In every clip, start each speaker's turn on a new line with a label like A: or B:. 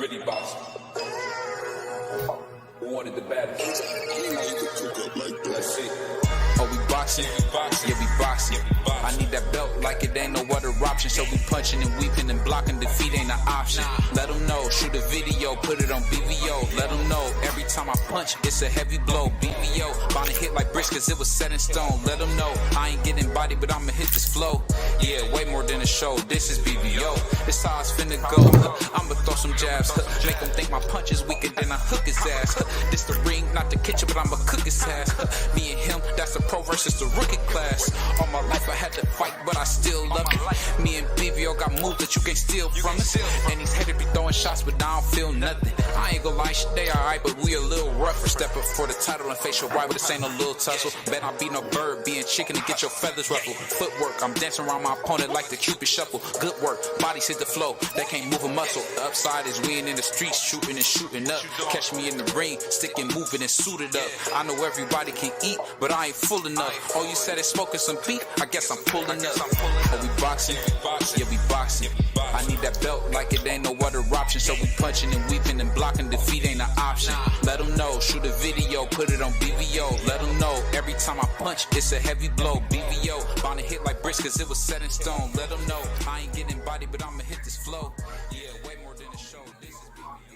A: really boxing. Who wanted the battle? Let's see.
B: Oh, we boxing? Yeah, we boxing. I need that belt like it ain't no other option. So we punching and weeping and blocking. Defeat ain't an option. Let them know. Shoot a video, put it on BVO. Let them know. Every time I punch, it's a heavy blow. BVO, bound to hit like bricks cause it was set in stone. Let them know. I ain't getting body, but I'ma hit this flow. Yeah, way more than a show. This is BVO. This how it's finna go. I'ma throw some jabs. Make them think my punch is weaker than I hook his ass. This the ring, not the kitchen, but I'ma cook his ass. Me and him, that's the pro versus the rookie class. All my life I had to fight, but I still love it. Me and BVO got moves that you can't steal from us. And these haters be throwing shots, but I don't feel nothing. I ain't gonna lie, shit, they alright, but we a little rougher. Step up for the title and face your rival, this ain't no little tussle. Bet I be no bird, being chicken to get your feathers ruffled. Footwork, I'm dancing around my opponent like the Cupid shuffle. Good work, bodies hit the flow, they can't move a muscle. The upside is we ain't in the streets, shooting and shooting up. Catch me in the ring, sticking, moving and suited up. I know everybody can eat, but I ain't full enough. Oh, you said it's smoking some beef, I guess I'm pulling up. Oh, we boxing? Yeah, we boxing. I need that belt like it ain't no other option. So we punching and weeping and blocking. Defeat ain't an option. Let them know. Shoot a video, put it on BVO. Let them know. Every time I punch, it's a heavy blow. BVO, bound to hit like bricks cause it was set in stone. Let them know. I ain't getting body, but I'ma hit this flow. Yeah, way more than a show. This is BVO.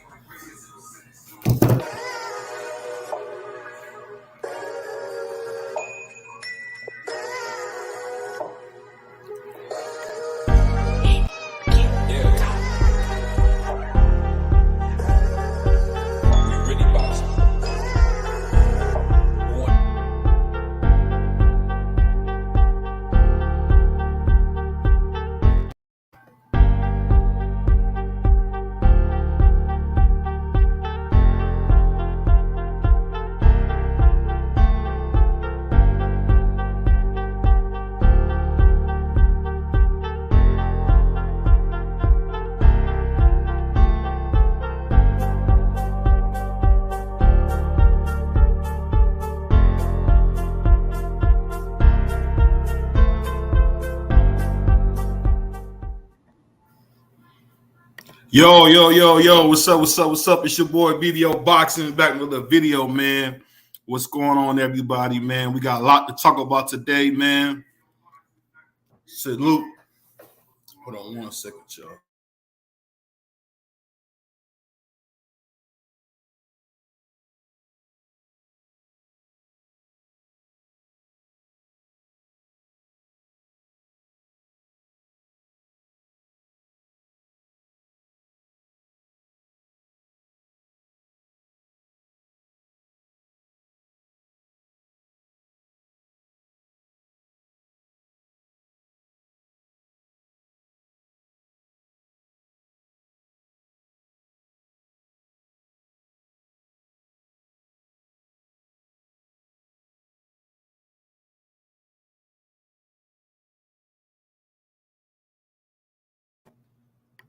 C: Yo, what's up? It's your boy BVO Boxing back with a video, man. What's going on, everybody, man? We got a lot to talk about today, man. Salute. Hold on 1 second, y'all.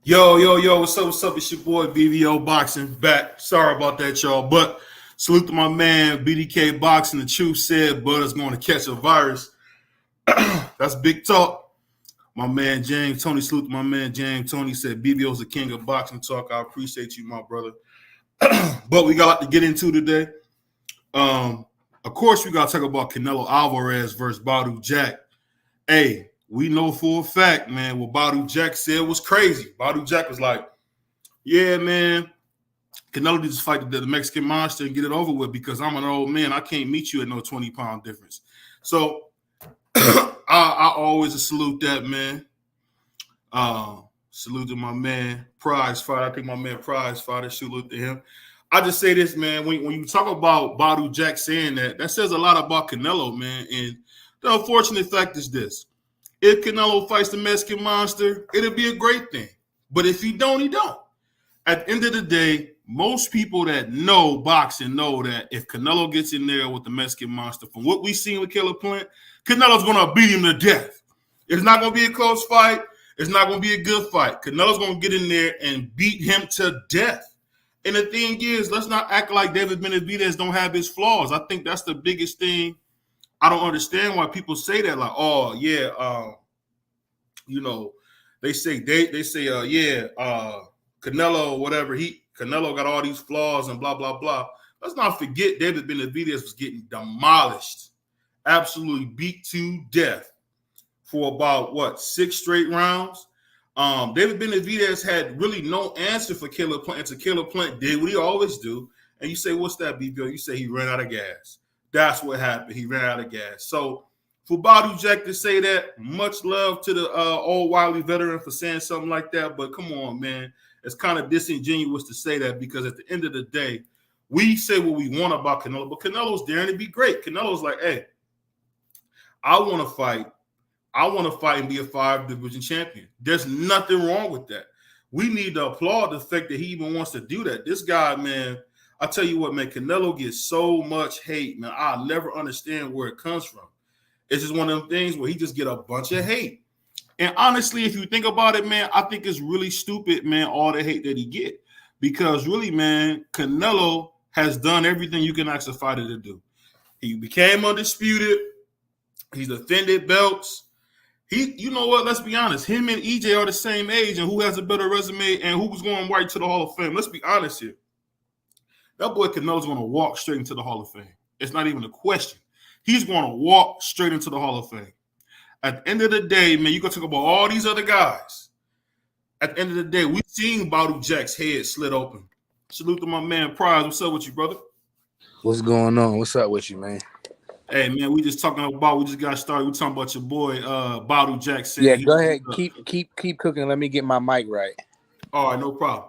C: Yo, what's up? It's your boy BVO Boxing back. Sorry about that, y'all. But salute to my man BDK Boxing. The truth said Butter's going to catch a virus. That's big talk. My man James Tony, salute to my man James Tony, said BVO's the king of boxing talk. I appreciate you, my brother. But we got a lot to get into today. Of course, we got to talk about Canelo Alvarez versus Badou Jack. Hey, we know for a fact, man, what Badou Jack said was crazy. Badou Jack was like, yeah, man, Canelo needs to fight the Mexican monster and get it over with because I'm an old man. I can't meet you at no 20-pound difference. So I always salute that, man. Salute to my man, Prize Fighter. I think my man Prize Fighter, salute to him. I just say this, man, when you talk about Badou Jack saying that says a lot about Canelo, man. And the unfortunate fact is this. If Canelo fights the Mexican monster, it'll be a great thing. But if he don't, he don't. At the end of the day, most people that know boxing know that if Canelo gets in there with the Mexican monster, from what we've seen with Caleb Plant, Canelo's going to beat him to death. It's not going to be a close fight. It's not going to be a good fight. Canelo's going to get in there and beat him to death. And the thing is, let's not act like David Benavidez don't have his flaws. I think that's the biggest thing. I don't understand why people say that. Like, oh yeah, they say Canelo or whatever. He Canelo got all these flaws and blah, blah, blah. Let's not forget David Benavidez was getting demolished, absolutely beat to death for about, 6 straight rounds. David Benavidez had really no answer for Caleb Plant until Caleb Plant did what he always do. And you say, what's that, BBO? You say he ran out of gas. That's what happened. He ran out of gas. So for Badu Jack to say that, much love to the old wily veteran for saying something like that. But come on, man. It's kind of disingenuous to say that because at the end of the day, we say what we want about Canelo, but Canelo's daring to be great. Canelo's like, hey, I want to fight. I want to fight and be a 5-division champion. There's nothing wrong with that. We need to applaud the fact that he even wants to do that. This guy, man, I tell you what, man, Canelo gets so much hate, man. I'll never understand where it comes from. It's just one of them things where he just get a bunch of hate. And honestly, if you think about it, man, I think it's really stupid, man, all the hate that he get. Because really, man, Canelo has done everything you can ask a fighter to do. He became undisputed. He's defended belts. You know what? Let's be honest. Him and EJ are the same age, and who has a better resume and who's going right to the Hall of Fame? Let's be honest here. That boy Canelo's going to walk straight into the Hall of Fame. It's not even a question. He's going to walk straight into the Hall of Fame. At the end of the day, man, you can talk about all these other guys. At the end of the day, we've seen Badu Jack's head slit open. Salute to my man Prize. What's up with you, brother?
A: What's going on? What's up with you, man?
C: Hey, man, we just got started. We talking about your boy Badu Jack.
A: Yeah, go ahead. Keep cooking. Let me get my mic right.
C: All right, no problem.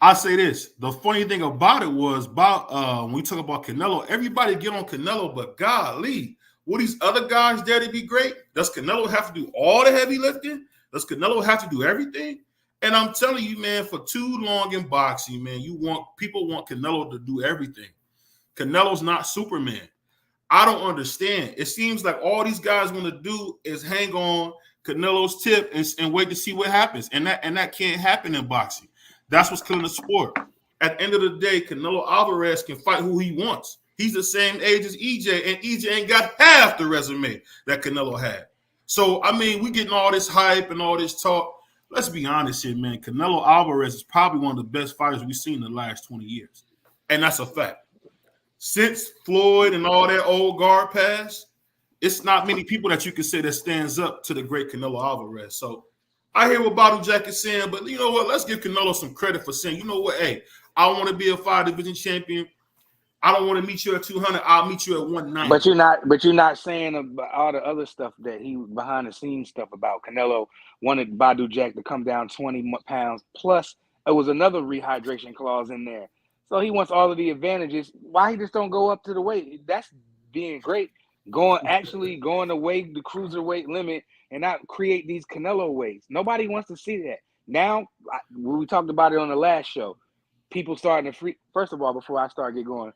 C: I say this. The funny thing about it was when we talk about Canelo, everybody get on Canelo, but golly, will these other guys dare to be great? Does Canelo have to do all the heavy lifting? Does Canelo have to do everything? And I'm telling you, man, for too long in boxing, man, people want Canelo to do everything. Canelo's not Superman. I don't understand. It seems like all these guys want to do is hang on Canelo's tip and wait to see what happens. And that can't happen in boxing. That's what's killing the sport. At the end of the day, Canelo Alvarez can fight who he wants. He's the same age as EJ, and EJ ain't got half the resume that Canelo had. So, I mean, we getting all this hype and all this talk. Let's be honest here, man. Canelo Alvarez is probably one of the best fighters we've seen in the last 20 years. And that's a fact. Since Floyd and all that old guard passed, it's not many people that you can say that stands up to the great Canelo Alvarez. So I hear what Badu Jack is saying, but you know what? Let's give Canelo some credit for saying, you know what? Hey, I want to be a 5-division champion. I don't want to meet you at 200. I'll meet you at 190.
A: But you're not saying about all the other stuff that he behind the scenes stuff about Canelo wanted Badu Jack to come down 20 pounds. Plus, it was another rehydration clause in there. So he wants all of the advantages. Why he just don't go up to the weight? That's being great. Going the weight, the cruiserweight limit, and not create these Canelo weights. Nobody wants to see that. Now, we talked about it on the last show. People starting to free. First of all, before I start get going,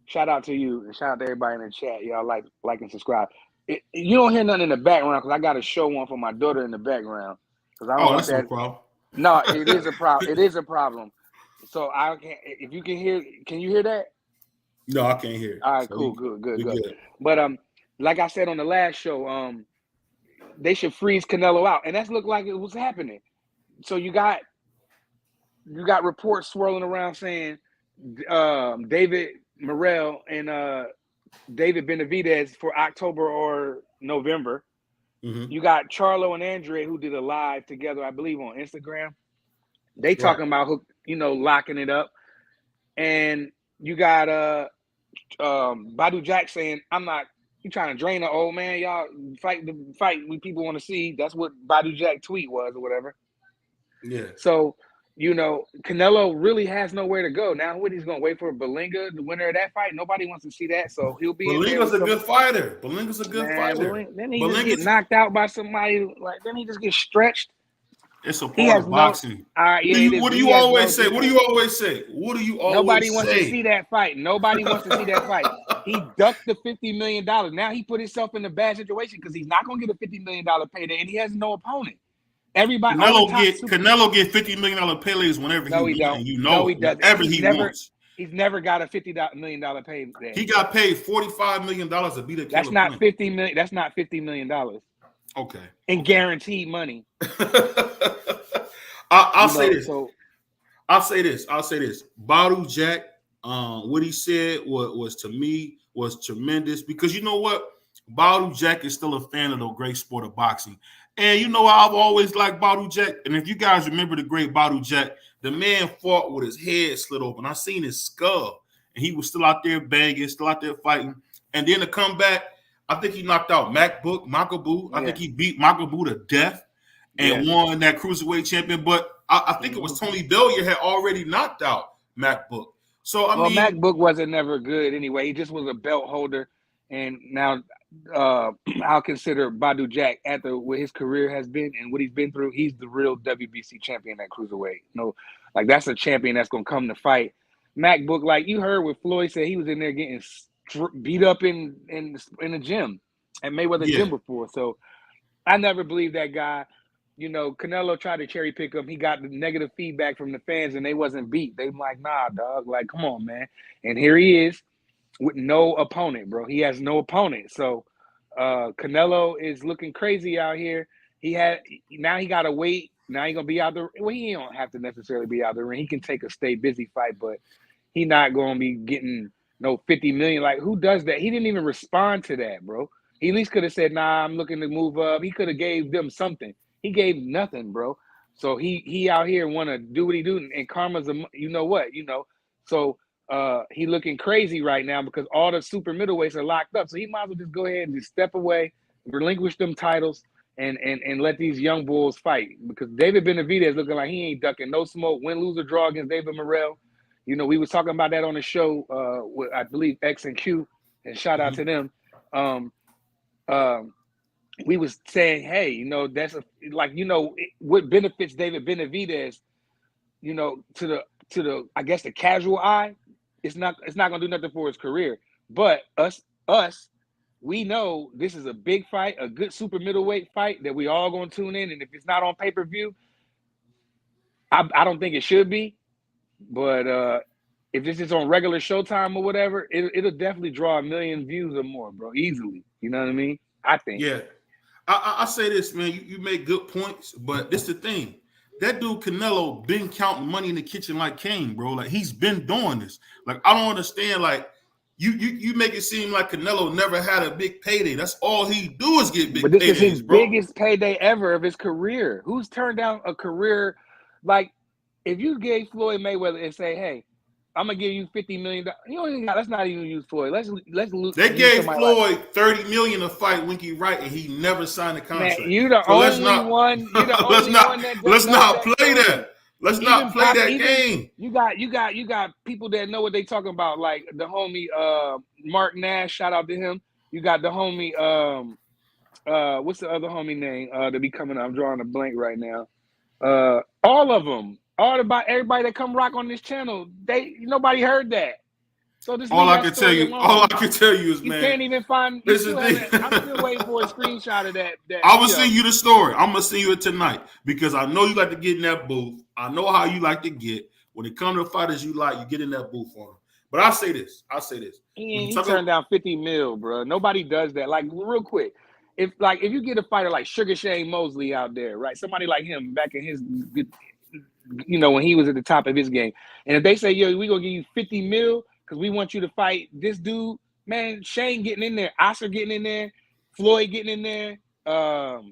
A: shout out to you and shout out to everybody in the chat. Y'all like and subscribe. You don't hear nothing in the background because I got to show one for my daughter in the background.
C: That's no problem.
A: No, it is a problem. It is a problem. So I can't. If you can hear, can you hear that?
C: No, I can't hear.
A: All right, so cool, good. But like I said on the last show, they should freeze Canelo out, and that's looked like it was happening. So you got reports swirling around saying David Morrell and David Benavidez for October or November. Mm-hmm. You got Charlo and Andre who did a live together, I believe, on Instagram. They talking about locking it up, and you got Badu Jack saying, "I'm not. You trying to drain the old man? Y'all fight the fight we people want to see." That's what Badu Jack tweet was or whatever.
C: Yeah.
A: So Canelo really has nowhere to go now. What he's gonna wait for Berlanga, the winner of that fight? Nobody wants to see that, so he'll be.
C: Berlanga's a good fighter. Berlanga's a good fighter.
A: Then he just get knocked out by somebody. Then he just gets stretched.
C: It's a part of boxing. What do you always say? Nobody wants
A: to see that fight. Nobody wants to see that fight. He ducked the $50 million. Now he put himself in a bad situation because he's not going to get a $50 million payday, and he has no opponent. Everybody.
C: Canelo get $50 million paydays whenever he don't. No, he doesn't. Whenever he wants.
A: He's never got a $50 million payday.
C: He got paid $45 million to beat a.
A: That's not $50 million. That's not $50 million.
C: Okay.
A: And guaranteed money.
C: I'll say this. I'll say this. Badu Jack, what he said was to me was tremendous because you know what? Badu Jack is still a fan of the great sport of boxing. And you know I've always liked Badu Jack. And if you guys remember the great Badu Jack, the man fought with his head slit open. I seen his skull. And he was still out there banging, still out there fighting. And then to come back, I think he knocked out Makabu. I think he beat Makabu to death and won that cruiserweight champion. But I think it was Tony Bellier had already knocked out MacBook. So I mean,
A: MacBook wasn't never good anyway. He just was a belt holder, and now I'll consider Badu Jack after what his career has been and what he's been through. He's the real WBC champion at cruiserweight. No, like that's a champion that's gonna come to fight. MacBook, like you heard what Floyd said, he was in there getting beat up in the gym at Mayweather gym before. So I never believed that guy. You know, Canelo tried to cherry pick him. He got the negative feedback from the fans, and they wasn't beat. They like, nah, dog. Like, come on, man. And here he is with no opponent, bro. He has no opponent. So Canelo is looking crazy out here. Now he got to wait. Now he gonna be out there. Well, he don't have to necessarily be out there. He can take a stay busy fight, but he not gonna be getting no 50 million. Like, who does that? He didn't even respond to that, bro. He at least could have said, nah, I'm looking to move up. He could have gave them something. He gave nothing, bro. So he out here want to do what he do, and karma's you know what, you know. So he looking crazy right now because all the super middleweights are locked up. So he might as well just go ahead and just step away, relinquish them titles, and let these young bulls fight. Because David Benavidez looking like he ain't ducking no smoke. Win, lose, or draw against David Morrell. You know, we was talking about that on the show with, I believe, X and Q, and shout out to them. We was saying, hey, you know, that's what benefits David Benavidez, you know, to the I guess the casual eye, it's not gonna do nothing for his career. But us, we know this is a big fight, a good super middleweight fight that we all gonna tune in. And if it's not on pay-per-view, I don't think it should be. But if this is on regular Showtime or whatever, it'll definitely draw 1 million views or more, bro, easily. You know what I mean? I think.
C: Yeah. I say this, man. You make good points, but this the thing. That dude Canelo been counting money in the kitchen like Kane, bro. Like he's been doing this. Like I don't understand. Like you make it seem like Canelo never had a big payday. That's all he do is get big paydays, bro.
A: But this is his biggest payday ever of his career. Who's turned down a career like if you gave Floyd Mayweather and say, hey, I'm gonna give you $50 million. You don't even let's not even use Floyd. Let's
C: They gave Floyd $30 million to fight Winky Wright, and he never signed a contract.
A: Man, you're the only one. You're the only one that
C: let's not play that. Let's not play that game.
A: You got people that know what they talking about, like the homie Mark Nash. Shout out to him. You got the homie what's the other homie name that be coming up? I'm drawing a blank right now. All of them. Everybody that come rock on this channel, nobody heard that. So this
C: all I can tell you is, man,
A: you can't even find. I'm still waiting for a screenshot of that.
C: I will send you the story. I'm gonna send you it tonight because I know you like to get in that booth. I know how you like to get when it comes to fighters you get in that booth on them. But I say this.
A: He turned down 50 mil, bro. Nobody does that. Like real quick. If you get a fighter like Sugar Shane Mosley out there, right? Somebody like him back in his. You know, when he was at the top of his game. And if they say, yo, we're going to give you 50 mil because we want you to fight this dude, man, Shane getting in there, Oscar getting in there, Floyd getting in there,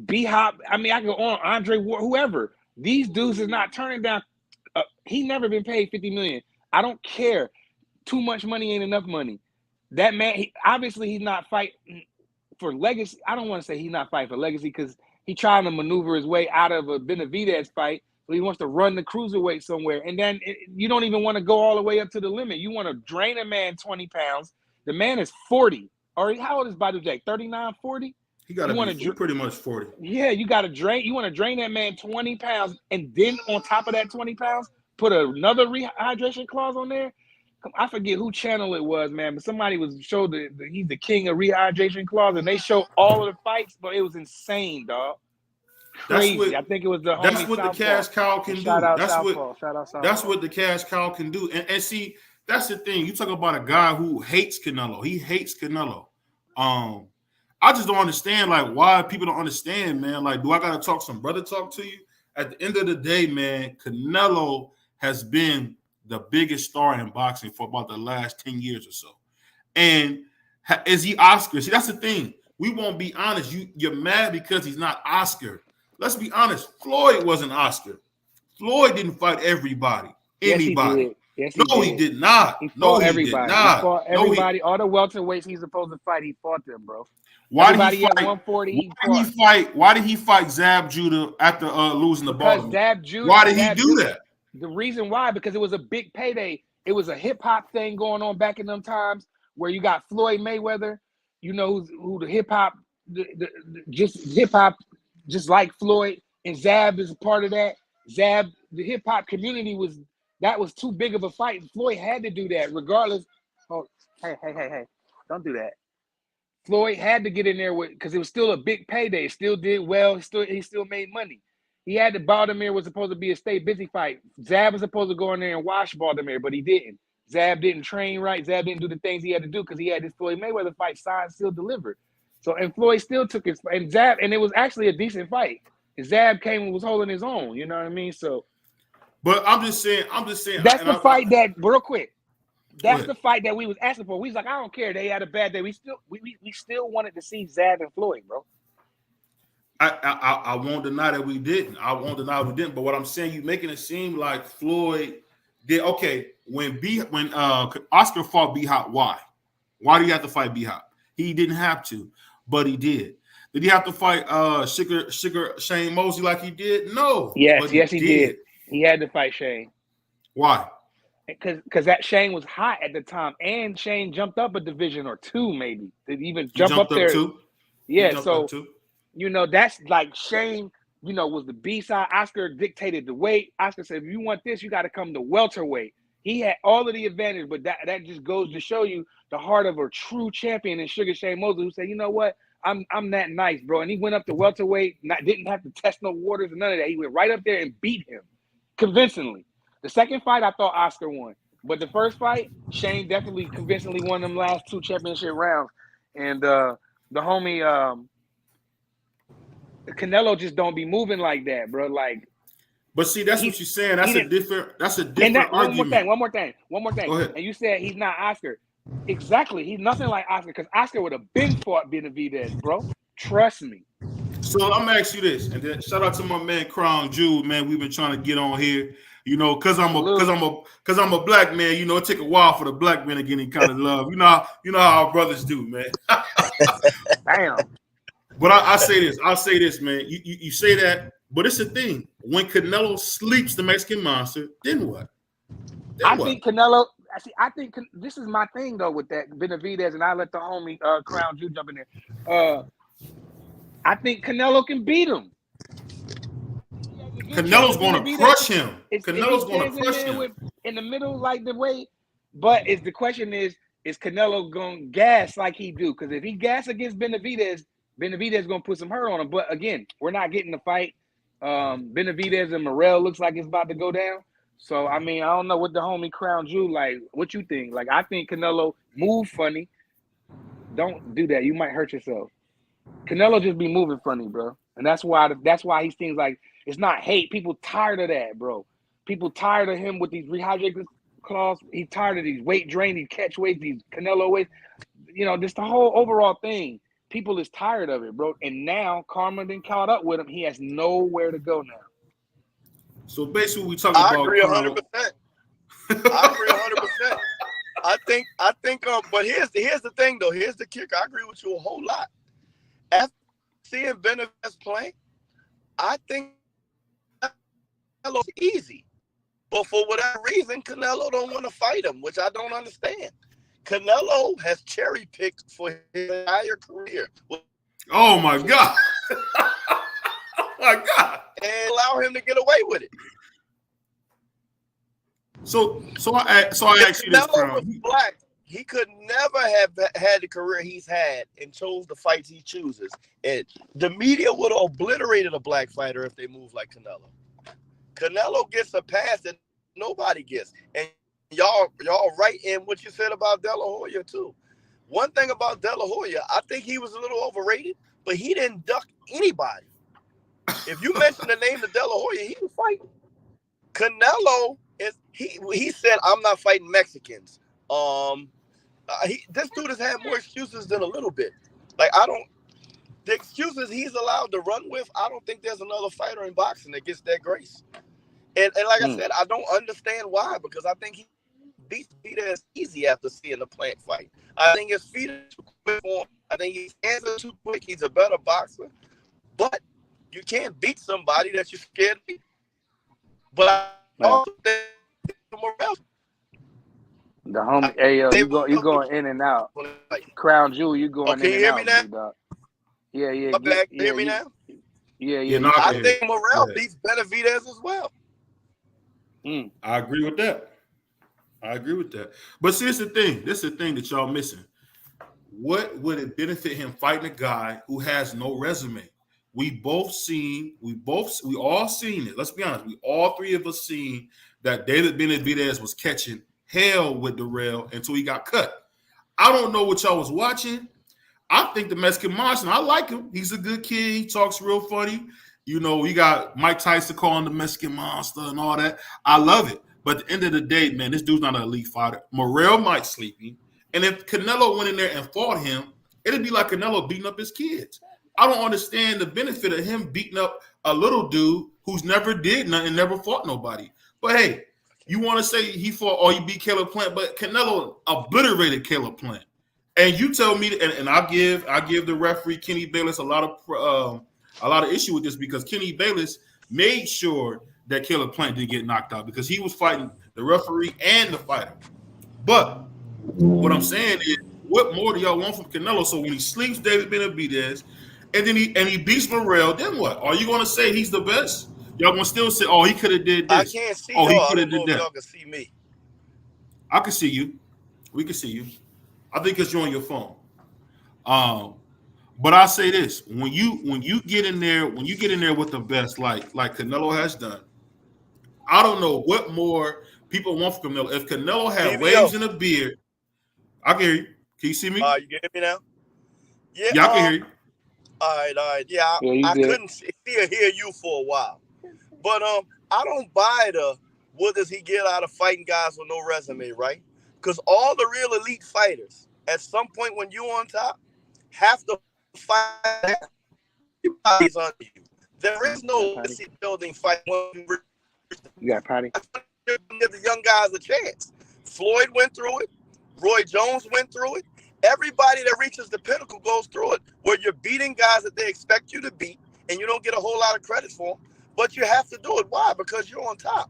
A: B-Hop, I mean, I can go on, Andre Ward, whoever. These dudes is not turning down. He never been paid 50 million. I don't care. Too much money ain't enough money. That man, obviously he's not fighting for legacy. I don't want to say he's not fighting for legacy because he trying to maneuver his way out of a Benavidez fight. So he wants to run the cruiserweight somewhere. And then you don't even want to go all the way up to the limit. You want to drain a man 20 pounds. The man is 40. Or how old is Badu Jack? 39, 40?
C: He got to be pretty much 40.
A: Yeah, you got to drain. You want to drain that man 20 pounds. And then on top of that 20 pounds, put another rehydration clause on there. I forget who channel it was, man, but somebody showed he's the king of rehydration clause, and they show all of the fights, but it was insane, dog. Crazy. I think it was the.
C: That's what the cash cow can do. That's what the cash cow can do. And see, that's the thing. You talk about a guy who hates Canelo. He hates Canelo. I just don't understand, like, why people don't understand, man. Like, do I gotta talk some brother talk to you? at the end of the day, man, Canelo has been the biggest star in boxing for about the last 10 years or so. And is he Oscar? See, that's the thing. We won't be honest. You're mad because he's not Oscar. Let's be honest. Floyd wasn't Oscar. Floyd didn't fight everybody, anybody.
A: Yes,
C: He did not.
A: He fought
C: everybody.
A: He fought everybody. All the welterweights he's supposed to fight, he fought them, bro.
C: Why
A: everybody
C: did he fight?
A: 140,
C: Why did he fight Zab Judah after losing the ball? Why did he do that?
A: The reason why, because it was a big payday. It was a hip hop thing going on back in them times where you got Floyd Mayweather, who the hip hop, just hip hop, just like Floyd, and Zab is a part of that. Zab, the hip hop community was too big of a fight. Floyd had to do that regardless. Oh, hey, don't do that. Floyd had to get in there because it was still a big payday. It still did well. He still made money. He had Baltimore was supposed to be a stay busy fight. Zab was supposed to go in there and wash Baltimore, but he didn't. Zab didn't train right. Zab didn't do the things he had to do because he had this Floyd Mayweather fight signed, still delivered. So, and Floyd still took his and Zab, and it was actually a decent fight. And Zab came and was holding his own. You know what I mean? So,
C: but I'm just saying.
A: That's the fight that real quick. That's the fight that we was asking for. We was like, I don't care. They had a bad day. We still wanted to see Zab and Floyd, bro.
C: I won't deny that we didn't. But what I'm saying, you making it seem like Floyd did okay when Oscar fought B Hop. Why? Why did he have to fight B Hop? He didn't have to, but he did. Did he have to fight Sugar Shane Mosley like he did? No.
A: Yes, he did. He had to fight Shane.
C: Why?
A: Because that Shane was hot at the time, and Shane jumped up a division or two, maybe. Did he even jump up there?
C: Too?
A: Yeah, so that's like Shane, was the B-side. Oscar dictated the weight. Oscar said, if you want this, you got to come to welterweight. He had all of the advantage, but that just goes to show you the heart of a true champion in Sugar Shane Mosley, who said, you know what, I'm that nice, bro. And he went up to welterweight, didn't have to test no waters or none of that. He went right up there and beat him convincingly. The second fight, I thought Oscar won. But the first fight, Shane definitely convincingly won them last two championship rounds. And the homie Canelo just don't be moving like that, bro. Like,
C: but see, that's what you're saying. That's a different argument.
A: One more thing.
C: Go ahead.
A: And you said he's not Oscar. Exactly. He's nothing like Oscar because Oscar would have been fought Benavidez, bro. Trust me.
C: So I'm gonna ask you this, and then shout out to my man Crown Jewel, man. We've been trying to get on here, because I'm a black man. It take a while for the black men to get any kind of love. You know how our brothers do, man.
A: Damn.
C: But I'll say this, man. You say that, but it's a thing. When Canelo sleeps the Mexican monster, then what?
A: I think Canelo. I think this is my thing though with that Benavidez, and I let the homie Crown Jewel jump in there. I think Canelo can beat him.
C: Canelo's going to crush him. Canelo's going to crush him
A: in the middle, like the way. But the question is Canelo going to gas like he do? Because if he gas against Benavidez going to put some hurt on him. But again, we're not getting the fight. Benavidez and Morrell looks like it's about to go down. So I mean, I don't know what the homie Crown Jewel like. What you think? Like, I think Canelo move funny. Don't do that. You might hurt yourself. Canelo just be moving funny, bro. And that's why he seems like it's not hate. People tired of that, bro. People tired of him with these rehydrated claws. He's tired of these weight drain, these catch weights, these Canelo weights. Just the whole overall thing. People is tired of it, bro. And now Karma done caught up with him. He has nowhere to go now.
C: So basically, we talking about.
D: I agree 100%. I agree 100%. I think. But here's the thing, though. Here's the kicker. I agree with you a whole lot. After seeing Benavidez play, I think Canelo's easy. But for whatever reason, Canelo don't want to fight him, which I don't understand. Canelo has cherry picked for his entire career.
C: Oh my God! Oh my God!
D: And allow him to get away with it.
C: So I asked you this,
D: Canelo was black. He could never have had the career he's had and chose the fights he chooses. And the media would have obliterated a black fighter if they moved like Canelo. Canelo gets a pass that nobody gets. And y'all right in what you said about De La Hoya too. One thing about De La Hoya, I think he was a little overrated, but he didn't duck anybody. If you mention the name of De La Hoya, he was fighting. Canelo he said, I'm not fighting Mexicans. This dude has had more excuses than a little bit. Like, the excuses he's allowed to run with, I don't think there's another fighter in boxing that gets that grace. And like I said, I don't understand why, because I think he beats Vidal easy after seeing the Plant fight. I think his feet are too quick for him. I think his hands are too quick. He's a better boxer. But you can't beat somebody that you're scared to beat. But I also think Morrell.
A: The homie, hey, yo, you going in and out. Crown Jewel, you going in and out.
D: Can you hear me now?
A: Yeah.
D: My back, can you hear me now?
A: Yeah.
D: I think Morrell beats Benavidez as well.
C: I agree with that. But see, this is the thing that y'all missing. What would it benefit him fighting a guy who has no resume? We all seen it. Let's be honest. We all three of us seen that David Benavidez was catching hell with Errol until he got cut. I don't know what y'all was watching. I think the Mexican Monster, I like him. He's a good kid. He talks real funny. You know, you got Mike Tyson calling the Mexican Monster and all that. I love it. But at the end of the day, man, this dude's not an elite fighter. Morrell might sleep him. And if Canelo went in there and fought him, it'd be like Canelo beating up his kids. I don't understand the benefit of him beating up a little dude who's never did nothing, never fought nobody. But hey, you want to say he fought or he beat Caleb Plant, but Canelo obliterated Caleb Plant. And you tell me, and I give the referee Kenny Bayless a lot of issue with this, because Kenny Bayless made sure that Caleb Plant didn't get knocked out because he was fighting the referee and the fighter. But what I'm saying is, what more do y'all want from Canelo? So when he sleeps David Benavidez, and then he beats Morrell, then what? Are you going to say he's the best? Y'all going to still say, oh, he could have did this?
D: I can't see
C: y'all.
D: He could have did that. Y'all can see me.
C: I can see you. We can see you. I think it's you on your phone. But I say this: when you get in there with the best, like Canelo has done, I don't know what more people want from Canelo. If Canelo had waves and a beard, I can hear you. Can you see me?
D: You can hear me now?
C: Yeah, I can hear you.
D: All right. Yeah, I couldn't see or hear you for a while. But I don't buy the what does he get out of fighting guys with no resume, right? Because all the real elite fighters, at some point when you're on top, have to fight everybody's under you. There is no legacy building fight.
A: You got Patty.
D: Give the young guys a chance. Floyd went through it. Roy Jones went through it. Everybody that reaches the pinnacle goes through it, where you're beating guys that they expect you to beat, and you don't get a whole lot of credit for them, but you have to do it. Why? Because you're on top.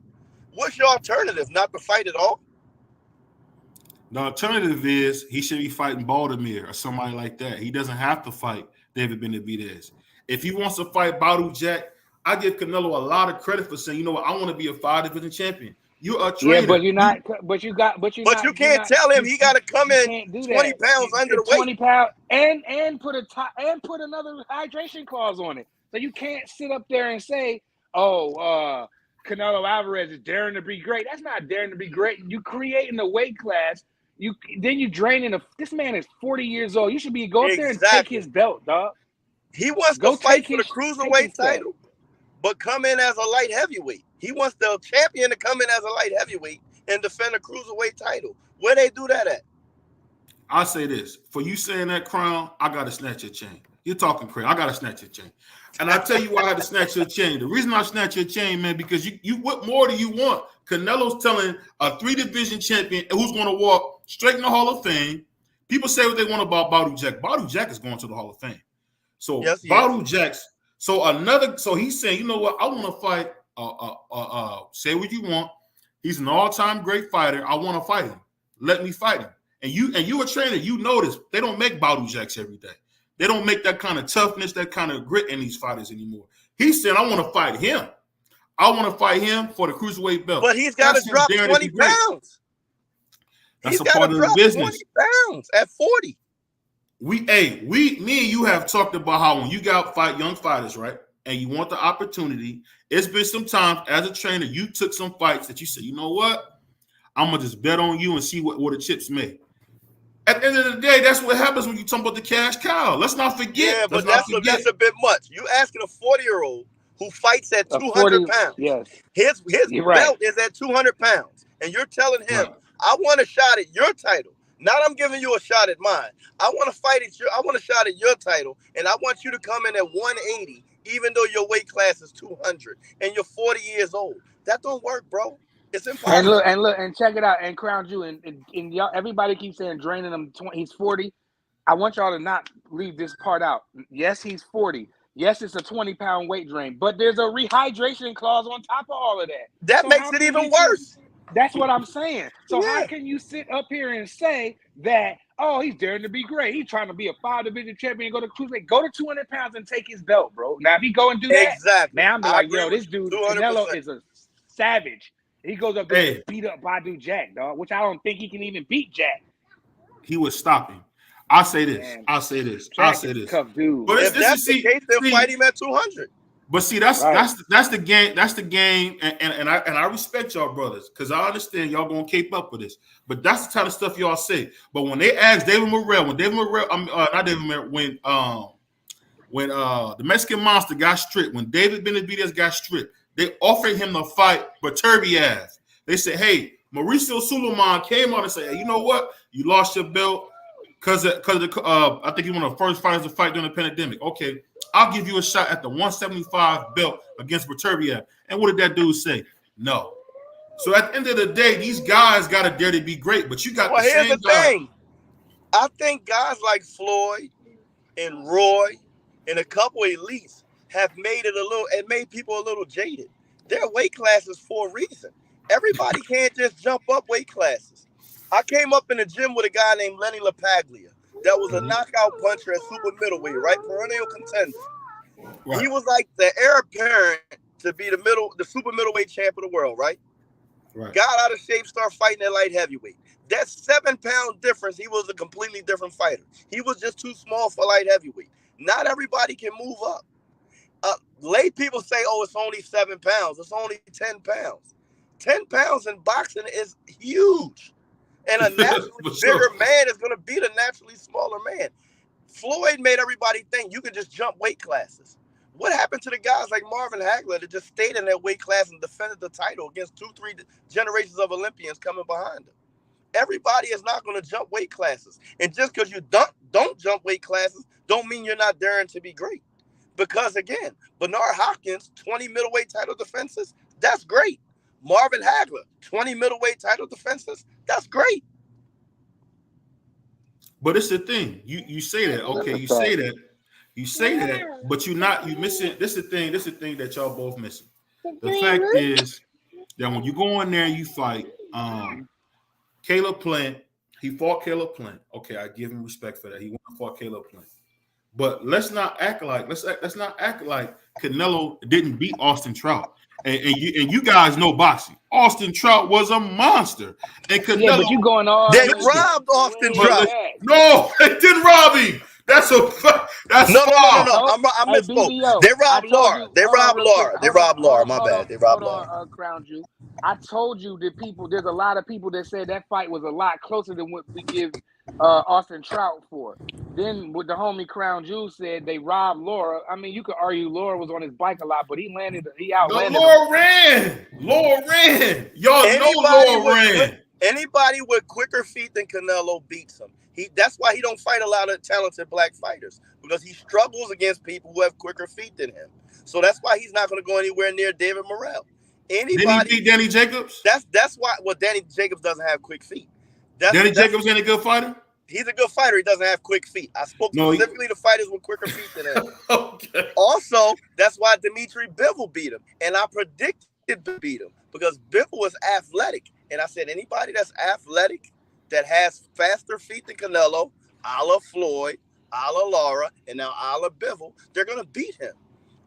D: What's your alternative? Not to fight at all?
C: The alternative is he should be fighting Baltimore or somebody like that. He doesn't have to fight David Benavidez. If he wants to fight Badu Jack, I give Canelo a lot of credit for saying, you know what, I want to be a 5-division champion. You're a trainer.
A: Yeah, but you're not. But you
D: can't tell him he got to come in 20 pounds under the weight.
A: 20 pounds and put another hydration clause on it. So you can't sit up there and say, Canelo Alvarez is daring to be great. That's not daring to be great. You creating a weight class. You draining this man is 40 years old. You should be go up there and take his belt, dog.
D: He wants to fight for the cruiserweight title, but come in as a light heavyweight. He wants the champion to come in as a light heavyweight and defend a cruiserweight title. Where they do that at?
C: I say this. For you saying that, Crown, I got to snatch your chain. You're talking crazy. I got to snatch your chain. And I tell you why I had to snatch your chain. The reason I snatch your chain, man, because you what more do you want? Canelo's telling a 3-division champion who's going to walk straight in the Hall of Fame. People say what they want about Badu Jack. Badu Jack is going to the Hall of Fame. So yes, Badu Jack's. So he's saying, you know what? I want to fight. Say what you want. He's an all-time great fighter. I want to fight him. Let me fight him. And you a trainer. You notice they don't make Badu Jacks every day. They don't make that kind of toughness, that kind of grit in these fighters anymore. He said, I want to fight him. I want to fight him for the cruiserweight belt.
D: But he's got to drop 20 pounds.
C: That's a part of the business.
D: 20 pounds at 40.
C: Me and you have talked about how when you got young fighters, right, and you want the opportunity, it's been some times as a trainer, you took some fights that you said, you know what, I'm going to just bet on you and see what the chips make. At the end of the day, that's what happens when you talk about the cash cow. Let's not forget.
D: Yeah, but that's a bit much. You asking a 40-year-old who fights at
A: A
D: 200
A: 40,
D: pounds.
A: yes,
D: His
A: you're right.
D: belt is at 200 pounds. And you're telling him, I want a shot at your title. Not I'm giving you a shot at mine. I want a shot at your title, and I want you to come in at 180, even though your weight class is 200 and you're 40 years old. That don't work, bro. It's impossible.
A: And look, and check it out. And Crown Jew, and y'all, everybody keeps saying draining him. He's 40. I want y'all to not leave this part out. Yes, he's 40. Yes, it's a 20-pound weight drain, but there's a rehydration clause on top of all of that.
D: That makes it even worse.
A: That's what I'm saying. So
D: Yeah.
A: how can you sit up here and say that, oh, he's daring to be great. He's trying to be a 5-division champion, go to cruiserweight, go to 200 pounds and take his belt, bro. Now, if he go and do that,
D: Exactly.
A: man, I'm like, yo, this dude,
D: 200%.
A: Canelo is a savage. He goes up there
C: Hey.
A: and beat up Badu Jack, dog, which I don't think he can even beat Jack.
C: He was stopping. I'll say this.
A: Man,
C: I'll say this.
A: Jack
C: I'll say
A: is a
C: this.
A: tough dude.
C: But
D: If that's the case, then fight him at 200.
C: But see, that's
A: Right.
C: that's the game. That's the game, and I respect y'all brothers because I understand y'all gonna keep up with this. But that's the kind of stuff y'all say. But when they asked David Morrell, not David Morrell, when the Mexican Monster got stripped, when David Benavidez got stripped, they offered him to fight Beterbiev. They said, "Hey, Mauricio Sulaiman came out and said, hey, you know what? You lost your belt because I think you one of the first fighters to fight during the pandemic. Okay, I'll give you a shot at the 175 belt against Beterbiev." And what did that dude say? No. So at the end of the day, these guys got to dare to be great, but you got
D: Well,
C: the
D: here's
C: same
D: the thing. I think guys like Floyd and Roy and a couple elites have made people a little jaded. Their weight classes for a reason. Everybody can't just jump up weight classes. I came up in the gym with a guy named Lenny LaPaglia that was a knockout puncher at super middleweight, right? Perennial contender.
C: Right.
D: He was like the heir apparent to be the super middleweight champ of the world, right?
C: Right.
D: Got out of shape, started fighting at light heavyweight. That 7-pound difference, he was a completely different fighter. He was just too small for light heavyweight. Not everybody can move up. Lay people say, oh, it's only 7 pounds. It's only 10 pounds. 10 pounds in boxing is huge. And a naturally bigger man is going to beat a naturally smaller man. Floyd made everybody think you could just jump weight classes. What happened to the guys like Marvin Hagler that just stayed in that weight class and defended the title against 2-3 generations of Olympians coming behind them? Everybody is not going to jump weight classes. And just because you don't jump weight classes don't mean you're not daring to be great. Because, again, Bernard Hopkins, 20 middleweight title defenses, that's great. Marvin Hagler, 20 middleweight title defenses, that's great.
C: But it's the thing. You say that. Okay, you say that. You say that, but you missing. This is the thing that y'all both missing. The fact is that when you go in there and you fight Caleb Plant, he fought Caleb Plant. Okay, I give him respect for that. He went and fought Caleb Plant. But let's not act like Canelo didn't beat Austin Trout. And you guys know boxing. Austin Trout was a monster. And Canelo,
A: yeah, but you going all
D: they robbed Austin Trout.
C: No, they didn't rob him. That's
D: No. I misspoke. They robbed Laura. They robbed Laura. My bad. They robbed Laura.
A: Crown Jew. I told you that there's a lot of people that said that fight was a lot closer than what we give Austin Trout for. Then with the homie Crown Jew said they robbed Laura. I mean, you could argue Laura was on his bike a lot, but he outlanded.
C: Laura ran. Y'all know Laura ran.
D: Anybody with quicker feet than Canelo beats him. That's why he don't fight a lot of talented black fighters, because he struggles against people who have quicker feet than him. So that's why he's not going to go anywhere near David Morrell. Did he
C: beat Danny Jacobs?
D: That's why. Well, Danny Jacobs doesn't have quick feet.
C: Danny Jacobs ain't a good fighter?
D: He's a good fighter. He doesn't have quick feet. I spoke specifically to fighters with quicker feet than him.
C: Okay.
D: Also, that's why Dimitri Bivol beat him. And I predicted to beat him because Bivol was athletic. And I said, anybody that's athletic, that has faster feet than Canelo, a la Floyd, a la Lara, and now a la Bivol, they're going to beat him.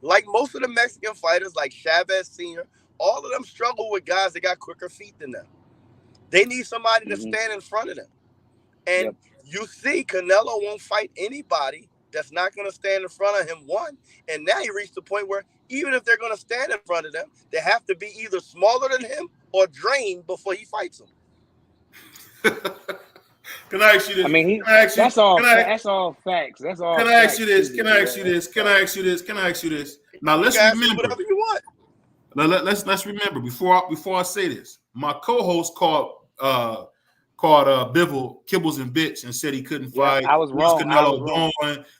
D: Like most of the Mexican fighters, like Chavez Sr., all of them struggle with guys that got quicker feet than them. They need somebody to stand in front of them. And you see, Canelo won't fight anybody that's not going to stand in front of him, one. And now he reached the point where even if they're going to stand in front of them, they have to be either smaller than him or drained before he fights them.
C: Can I ask you this?
A: I mean, that's all facts. That's all.
C: Can I ask you this? Now let's
D: ask me
C: remember.
D: whatever you want.
C: Let's remember before I say this. My co-host called Bivol Kibbles and Bitch and said he couldn't fight.
A: I was wrong.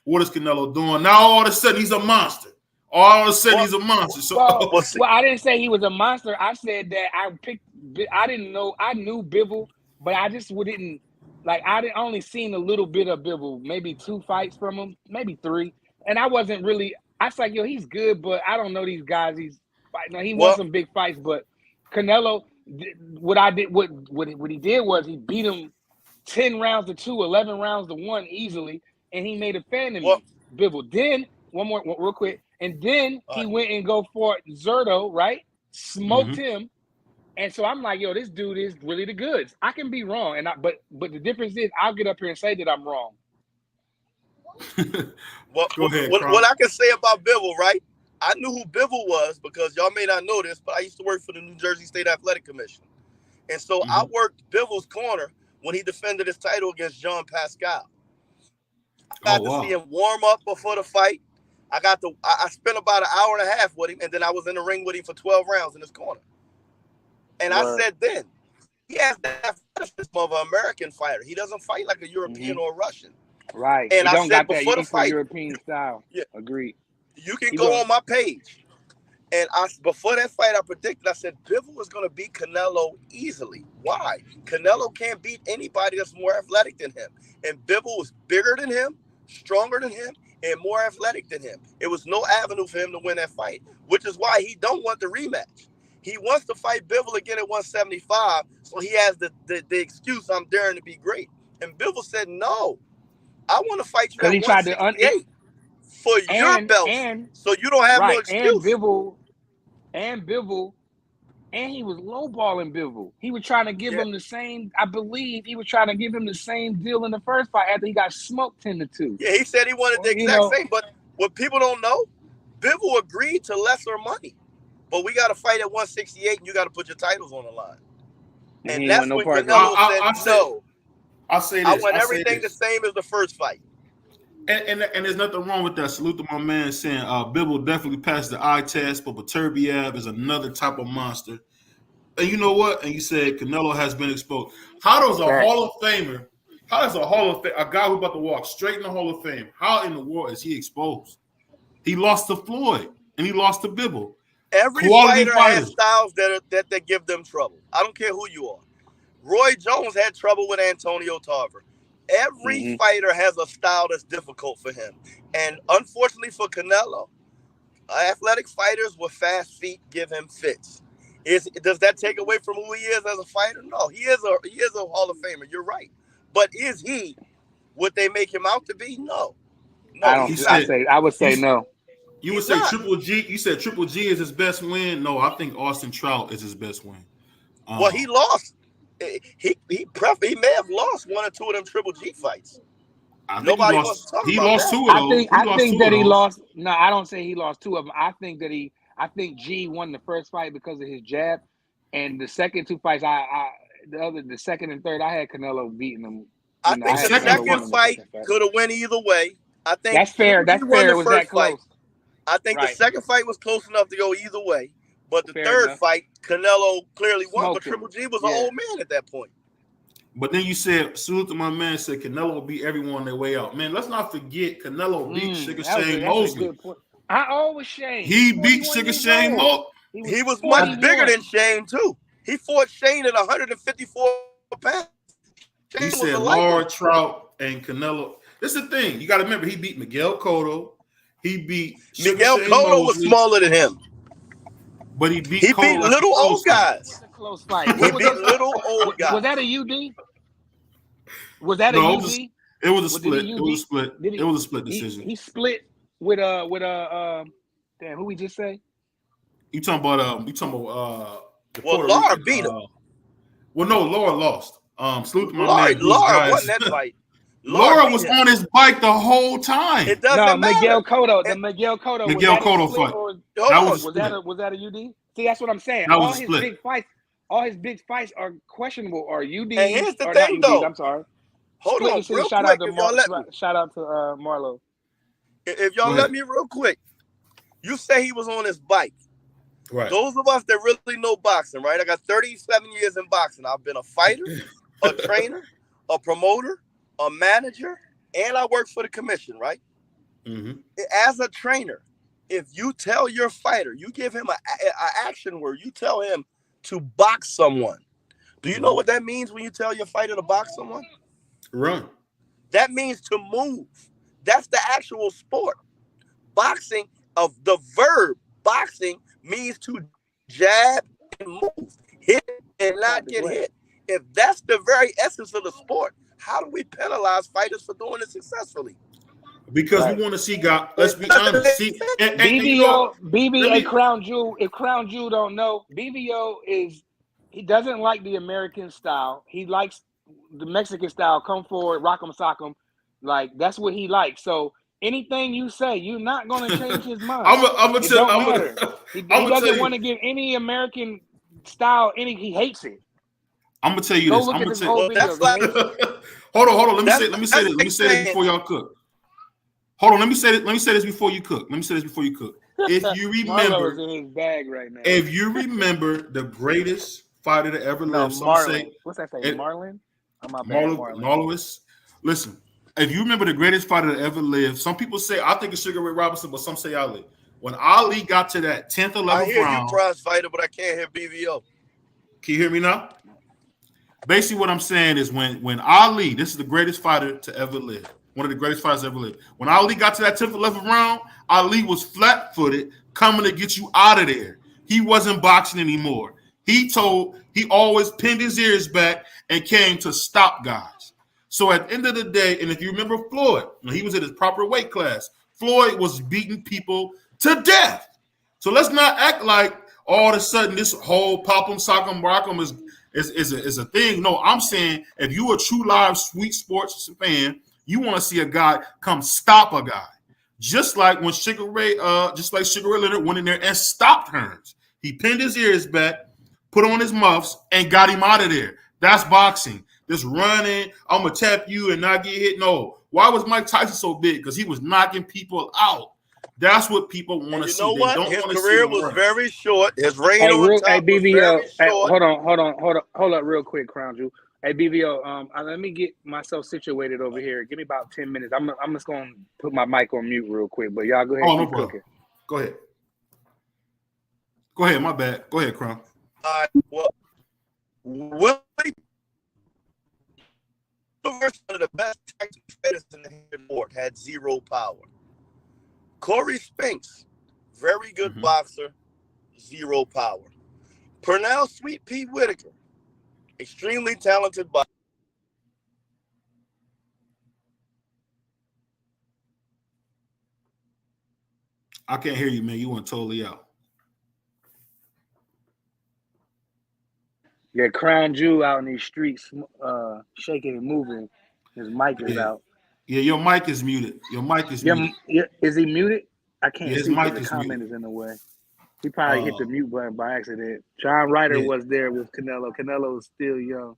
C: What is Canelo doing? Now all of a sudden he's a monster. All of a sudden he's a monster. So
A: well, I didn't say he was a monster. I said that I didn't know. I knew Bivol, but I just wouldn't like. I only seen a little bit of Bivol, maybe 2 fights from him, maybe 3, and I wasn't really. I was like, yo, he's good, but I don't know these guys. He's fighting. Now, he won some big fights, but Canelo. What he did was he beat him 10 rounds to 2, 11 rounds to 1 easily, and he made a fan of me, Bivol. Then one more real quick, and then he went and go for Zerto, right? Smoked him, and so I'm like, yo, this dude is really the goods. I can be wrong, but the difference is I'll get up here and say that I'm wrong.
D: Go ahead, what I can say about Bivol, right? I knew who Bivol was because y'all may not know this, but I used to work for the New Jersey State Athletic Commission. And so I worked Bivol's corner when he defended his title against Jean Pascal. I got to see him warm up before the fight. I spent about an hour and a half with him, and then I was in the ring with him for 12 rounds in his corner. And I said then, he has that athleticism of an American fighter. He doesn't fight like a European or a Russian.
A: Right.
D: And
A: I
D: said before the fight,
A: European style. Yeah. Agreed.
D: You can go on my page. And before that fight, I predicted, I said, Bivol is going to beat Canelo easily. Why? Canelo can't beat anybody that's more athletic than him. And Bivol was bigger than him, stronger than him, and more athletic than him. It was no avenue for him to win that fight, which is why he don't want the rematch. He wants to fight Bivol again at 175, so he has the excuse, I'm daring to be great. And Bivol said, no, I want to fight you at 168. For your belt, so you don't have no excuse.
A: And Bivol, and he was lowballing Bivol. He was trying to give him the same. I believe he was trying to give him the same deal in the first fight after he got smoked 10-2.
D: Yeah, he said he wanted the exact same. But what people don't know, Bivol agreed to lesser money, but we got to fight at 168, and you got to put your titles on the line. And that's when Canelo said no.
C: I say this.
D: I want everything the same as the first fight.
C: And there's nothing wrong with that. Salute to my man saying Bivol definitely passed the eye test, but Beterbiev is another type of monster. And you know what? And you said Canelo has been exposed. How does a Hall of Famer, a guy who's about to walk straight in the Hall of Fame, how in the world is he exposed? He lost to Floyd and he lost to Bivol.
D: Every fighter has styles that give them trouble. I don't care who you are. Roy Jones had trouble with Antonio Tarver. Every fighter has a style that's difficult for him. And unfortunately for Canelo, athletic fighters with fast feet give him fits. Does that take away from who he is as a fighter? No, he is a Hall of Famer. You're right. But is he what they make him out to be? No.
A: I would say no.
C: You would say Triple G. You said Triple G is his best win. No, I think Austin Trout is his best win.
D: Well, he lost. He may have lost 1 or 2 of them Triple G fights. Nobody wants to talk about that.
C: He lost 2 of those.
A: I think that he lost. No, I don't say he lost 2 of them. I think G won the first fight because of his jab, and the second 2 fights, the second and third, I had Canelo beating him.
D: I think the second fight could have went either way. I think
A: that's fair. That's fair. It was that close.
D: I think the second fight was close enough to go either way. But the third fight, Canelo clearly won. But Triple G was an old man at that point.
C: But then you said, salute to my man, said Canelo beat everyone on their way out. Man, let's not forget Canelo beat Sugar Shane Mosley.
A: I always Shane.
C: He beat Sugar Shane Mosley.
D: He was much bigger than Shane, too. He fought Shane at 154 pounds.
C: He said Lord Trout and Canelo. This is the thing. You got to remember, he beat Miguel Cotto. He beat
D: Miguel Cotto was smaller than him.
C: But he beat
D: little old guys.
A: Close fight.
D: He beat little old guys.
A: Was that a UD? Was that a UD?
C: It was a split. It was a split. It was a split decision.
A: He split with damn, who we just say?
C: You talking about
D: Laura beat him.
C: Well, no, Laura lost. Salute to my man.
D: Laura won that fight.
C: Laura was on his bike the whole time.
D: It doesn't matter.
A: Miguel Cotto. The Miguel Cotto
C: fight.
A: Was that a UD? See, that's what I'm saying.
C: All
A: his big fights are questionable. Or UD?
D: And here's the thing, though.
A: I'm sorry.
D: Hold on, real quick.
A: Shout out to Marlo.
D: If y'all let me real quick, You say he was on his bike.
C: Right.
D: Those of us that really know boxing, right? I got 37 years in boxing. I've been a fighter, a trainer, a promoter, a manager, and I work for the commission, right?
C: Mm-hmm.
D: As a trainer, if you tell your fighter, you give him an action word, you tell him to box someone. Do you know what that means when you tell your fighter to box someone?
C: Run.
D: That means to move. That's the actual sport. Boxing, of the verb boxing, means to jab and move, hit and not get hit. If that's the very essence of the sport, how do we penalize fighters for doing it successfully?
C: Because we want to see God. Let's be honest. See, and you know,
A: BBO, Crown Jewel. If Crown Jewel don't know, BBO he doesn't like the American style. He likes the Mexican style. Come forward, rock 'em, sock 'em. Like that's what he likes. So anything you say, you're not going to change his mind. It don't matter. He doesn't want to give any American style any. He hates it.
C: I'm gonna tell you this. I'm gonna tell you. Hold on. Let me say this before y'all cook. Hold on. Let me say this before you cook. If you remember,
A: in his bag right now.
C: If you remember the greatest fighter to ever live,
A: what's that say? Marlon?
C: Marlon. Listen, if you remember the greatest fighter to ever live, some people say I think it's Sugar Ray Robinson, but some say Ali. When Ali got to that 10th, 11th round,
D: I hear you, prize fighter, but I can't hear BVO.
C: Can you hear me now? Basically, what I'm saying is when Ali, this is the greatest fighter to ever live. One of the greatest fighters ever lived. When Ali got to that 10th, 11th round, Ali was flat-footed, coming to get you out of there. He wasn't boxing anymore. He always pinned his ears back and came to stop guys. So at the end of the day, and if you remember Floyd, when he was in his proper weight class, Floyd was beating people to death. So let's not act like all of a sudden this whole pop 'em, sock 'em, rock 'em is a thing. No, I'm saying if you a true live sweet sports fan, you want to see a guy come stop a guy. Just like when Sugar Ray Leonard went in there and stopped Hearns. He pinned his ears back, put on his muffs, and got him out of there. That's boxing. This running, I'm going to tap you and not get hit. No. Why was Mike Tyson so big? Because he was knocking people out. That's what people want to see.
D: You know what? His career was very short. His reign on top was very short.
A: Hold up real quick, Crown Jewel. Hey, BVO, let me get myself situated over here. Give me about 10 minutes. I'm just going to put my mic on mute real quick, but y'all go ahead and keep cooking.
C: Go ahead. Go ahead, my bad. Go ahead, Crown.
D: Well, Willie, one of the best fighters in the sport, had zero power. Corey Spence, very good boxer, zero power. Pernell Sweet Pea Whitaker, extremely talented boxer.
C: I can't hear you, man. You went totally out.
A: Yeah, Crown Jewel out in these streets, shaking and moving. His mic is out.
C: Yeah, your mic is muted. Muted.
A: Yeah, is he muted? I can't see.
C: His mic
A: the
C: is
A: comment
C: muted.
A: is in the way. He probably hit the mute button by accident. John Ryder was there with Canelo. Canelo is still young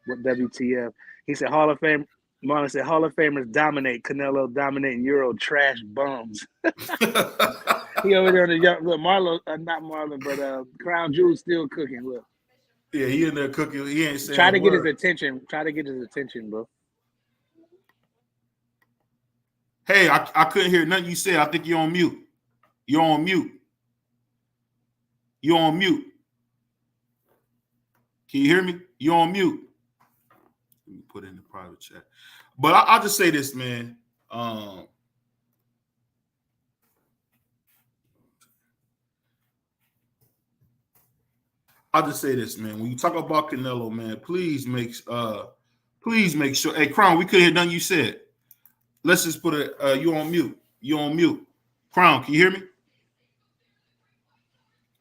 A: with WTF. He said Hall of Fame. Marlon said Hall of Famers dominate. Canelo dominating Euro trash bums. He over there on the young look. Marlon, not Marlon, but Crown Jewel still cooking. Look.
C: Yeah, he in there cooking. He ain't saying.
A: Try to get his attention. Bro.
C: Hey, I couldn't hear nothing you said. I think you're on mute. You're on mute. Can you hear me? You're on mute. Let me put it in the private chat. But I'll just say this, man. I'll just say this, man. When you talk about Canelo, man, please make sure. Hey, Crown, we couldn't hear nothing you said. Let's just put it. You on mute. Crown, can you hear me?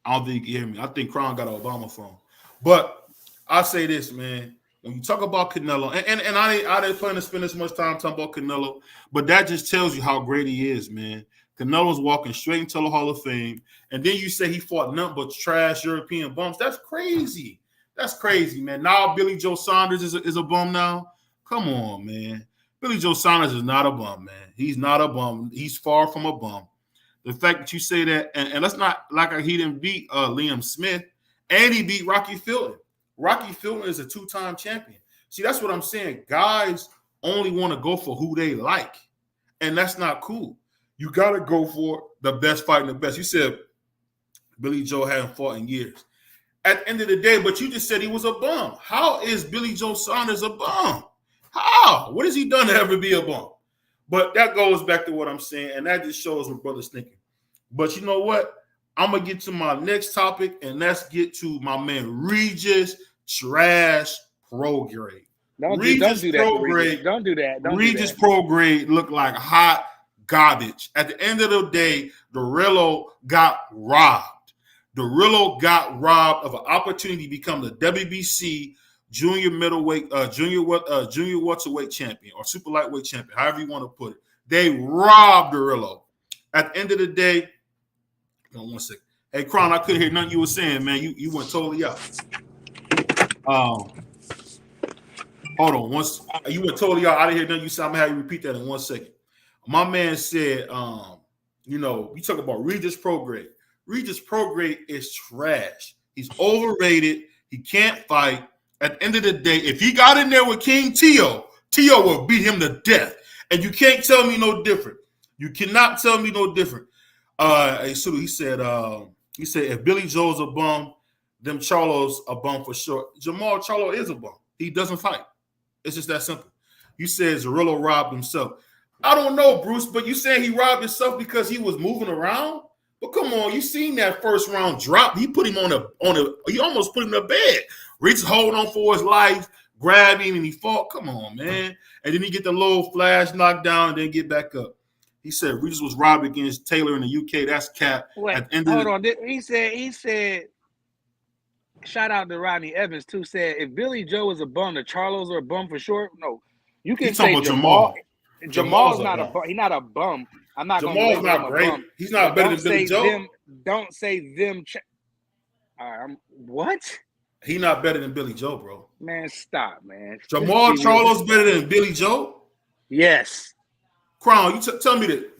C: I don't think you can hear me. I think Crown got an Obama phone. But I'll say this, man. When you talk about Canelo, and I didn't plan to spend this much time talking about Canelo, but that just tells you how great he is, man. Canelo's walking straight into the Hall of Fame, and then you say he fought nothing but trash European bums. That's crazy. That's crazy, man. Now Billy Joe Saunders is a bum now. Come on, man. Billy Joe Saunders is not a bum, man. He's not a bum. He's far from a bum. The fact that you say that, and let's not like he didn't beat Liam Smith, and he beat Rocky Filton. Rocky Filton is a 2-time champion. See, that's what I'm saying. Guys only want to go for who they like, and that's not cool. You got to go for the best fighting the best. You said Billy Joe hadn't fought in years. At the end of the day, but you just said he was a bum. How is Billy Joe Saunders a bum? How? What has he done to ever be a bum? But that goes back to what I'm saying, and that just shows what brother's thinking. But you know what? I'm going to get to my next topic, and let's get to my man Regis Trash Pro Grade.
A: Don't do that. Don't do that.
C: Regis Pro Grade looked like hot garbage. At the end of the day, Dorillo got robbed. Dorillo got robbed of an opportunity to become the WBC junior middleweight, junior welterweight champion or super lightweight champion, however you want to put it. They robbed Dorillo. At the end of the day, hold on 1 second. Hey, Kron, I couldn't hear nothing you were saying, man. You went totally out. Hold on. Once you went totally out. I didn't hear nothing you said. I'm gonna have you repeat that in 1 second. My man said, we talk about Regis Prograde. Regis Prograde is trash. He's overrated. He can't fight. At the end of the day, if he got in there with King Tio will beat him to death. And you can't tell me no different. You cannot tell me no different. He said, if Billy Joe's a bum, them Charlo's a bum for sure. Jamal Charlo is a bum. He doesn't fight. It's just that simple. You said Zerillo robbed himself. I don't know, Bruce, but you saying he robbed himself because he was moving around? But come on, you seen that first round drop. He put him he almost put him in the bed. Reach hold on for his life, grabbed him, and he fought. Come on, man. And then he get the low flash knockdown and then get back up. He said Regis was robbed against Taylor in the UK. That's cap.
A: Wait, hold on. He said, shout out to Rodney Evans, too, said if Billy Joe is a bum, the Charlos are a bum for sure. No, you can say Jamal. Jamal's not a bum. He's not a bum. I'm not going to
C: Jamal's not great. He's not better than Billy Joe.
A: Don't say them. All right, what?
C: He's not better than Billy Joe, bro.
A: Man, stop, man.
C: Jamal Charlo's better than Billy Joe?
A: Yes.
C: Crown, you tell me that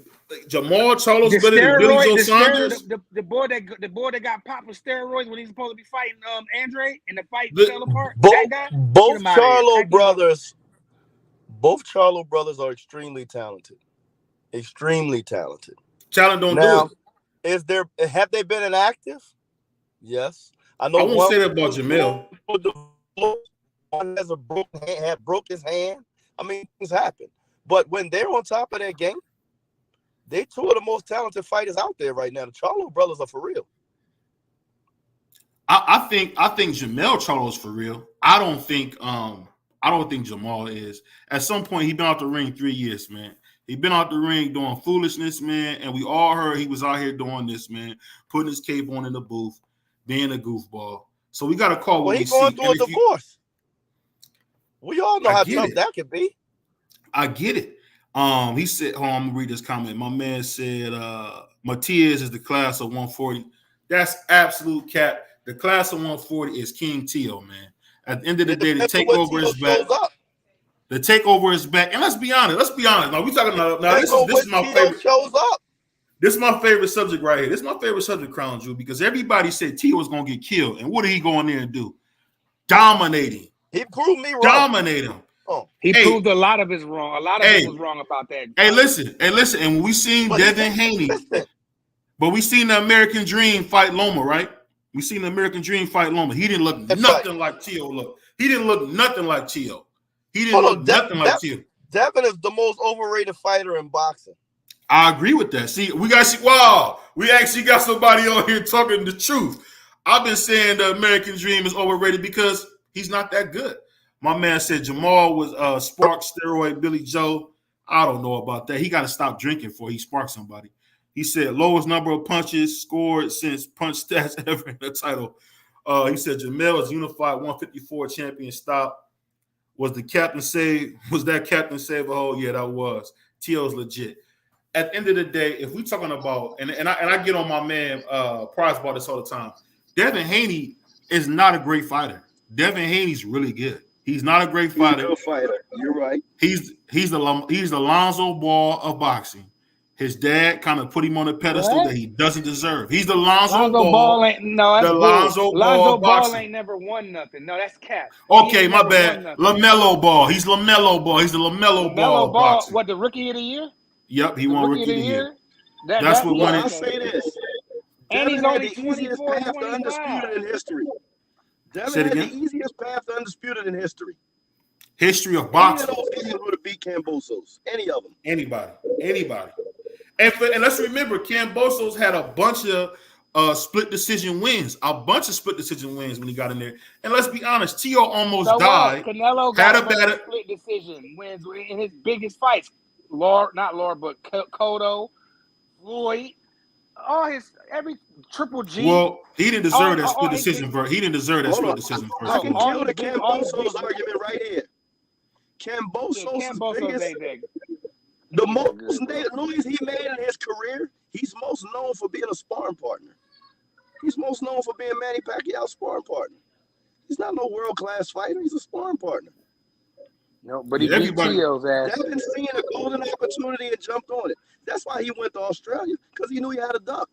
C: Jamal Charlo's better than Billy Joe Saunders?
A: The boy that got popped with steroids when he's supposed to be fighting Andre and the fight fell apart.
D: Both Charlo brothers are extremely talented. Extremely talented.
C: Talent don't do it.
D: Have they been inactive? Yes. I
C: won't say that about Jamil.
D: One has broke his hand. I mean, things happen. But when they're on top of their game, they're two of the most talented fighters out there right now. The Charlo brothers are for real.
C: I think Jamel Charlo's for real. I don't think Jamal is. At some point, he's been out the ring 3 years, man. He been out the ring doing foolishness, man, and we all heard he was out here doing this, man, putting his cape on in the booth, being a goofball. So we got to call what we see.
D: He's going through a divorce. We all know how tough that could be.
C: I get it. He said, I'm going to read this comment. My man said, Matias is the class of 140. That's absolute cap. The class of 140 is King Tio, man. At the end of the day, the takeover is back. The takeover is back. And let's be honest. Now we talking about this is my favorite.
D: Shows up.
C: This is my favorite subject right here. This is my favorite subject, Crown Jewel, because everybody said Tio was gonna get killed. And what did he go in there and do? Dominating.
D: He proved me wrong.
C: Dominate him.
A: He proved a lot of it wrong. A lot of it was wrong about that.
C: Hey, listen. And when we seen Devin Haney, but we seen the American Dream fight Loma, right? We seen the American Dream fight Loma. He didn't look nothing like Tio look. He didn't look nothing like Tio. He didn't look nothing like Tio.
D: Devin is the most overrated fighter in boxing.
C: I agree with that. See, we actually got somebody on here talking the truth. I've been saying the American Dream is overrated because he's not that good. My man said Jamal was spark steroid Billy Joe. I don't know about that. He got to stop drinking before he sparks somebody. He said lowest number of punches scored since punch stats ever in the title. He said Jamel is unified 154 champion. Stop. Was that captain save a hole? Yeah, that was. Tio's legit. At the end of the day, if we're talking about, and I get on my man Price about this all the time, Devin Haney is not a great fighter. Devin Haney's really good. He's not a great fighter.
D: You're right.
C: He's the Lonzo Ball of boxing. His dad kind of put him on a pedestal
A: What?
C: that he doesn't deserve. He's the Lonzo
A: Lonzo
C: Ball.
A: Ball ain't that's
C: The
A: bull.
C: Lonzo Ball
A: Ball
C: boxing.
A: ain't never won nothing. No, that's cap.
C: Okay, my bad. LaMelo Ball. He's LaMelo Ball. He's the LaMelo Ball boxing.
A: What, the rookie of the year?
C: Yep, he won rookie of the year.
D: That's what won it. I'll say this.
A: And he's only
D: the easiest path to undisputed in history. Devin had the easiest path to undisputed in history.
C: History of boxing.
D: Any of those guys would have beat Kambosos. Any of them.
C: Anybody. And let's remember, Kambosos had a bunch of split decision wins. A bunch of split decision wins when he got in there. And let's be honest, Tio almost died.
A: Canelo got a split decision wins in his biggest fights. But Cotto, Floyd, every Triple G.
C: Well, he didn't deserve that split decision. He didn't deserve that split decision.
D: I can kill the Kambosos argument right here. Kambosos the most noise he made in his career, he's most known for being a sparring partner. He's most known for being Manny Pacquiao's sparring partner. He's not no world-class fighter. He's a sparring partner.
A: No, but he beat Tio's ass.
D: Devin seen a golden opportunity and jumped on it. That's why he went to Australia, because he knew he had a duck.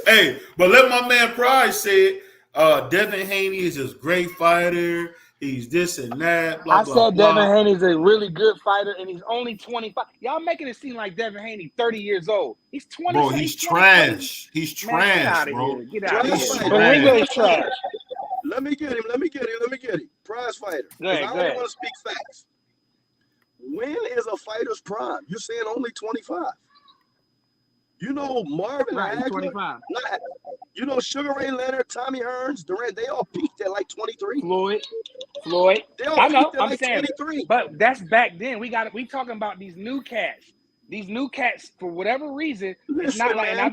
C: Hey, but let my man Pride say it. Devin Haney is a great fighter. He's this and that. Blah,
A: I said Devin Haney's a really good fighter, and he's only 25. Y'all making it seem like Devin Haney 30 years old. He's 20.
C: Bro, he's trash. He's trash, bro.
A: Get out of here. But he's trash.
D: Let me get him. Prize fighter. I only want to speak facts. When is a fighter's prime? You're saying only 25. You know Marvin Hagler,
A: 25.
D: You know Sugar Ray Leonard, Tommy Hearns, Durant, they all peaked at like 23.
A: Floyd.
D: They all peaked at like 23.
A: But that's back then. We talking about these new cats. These new cats, for whatever reason, it's not like. And I've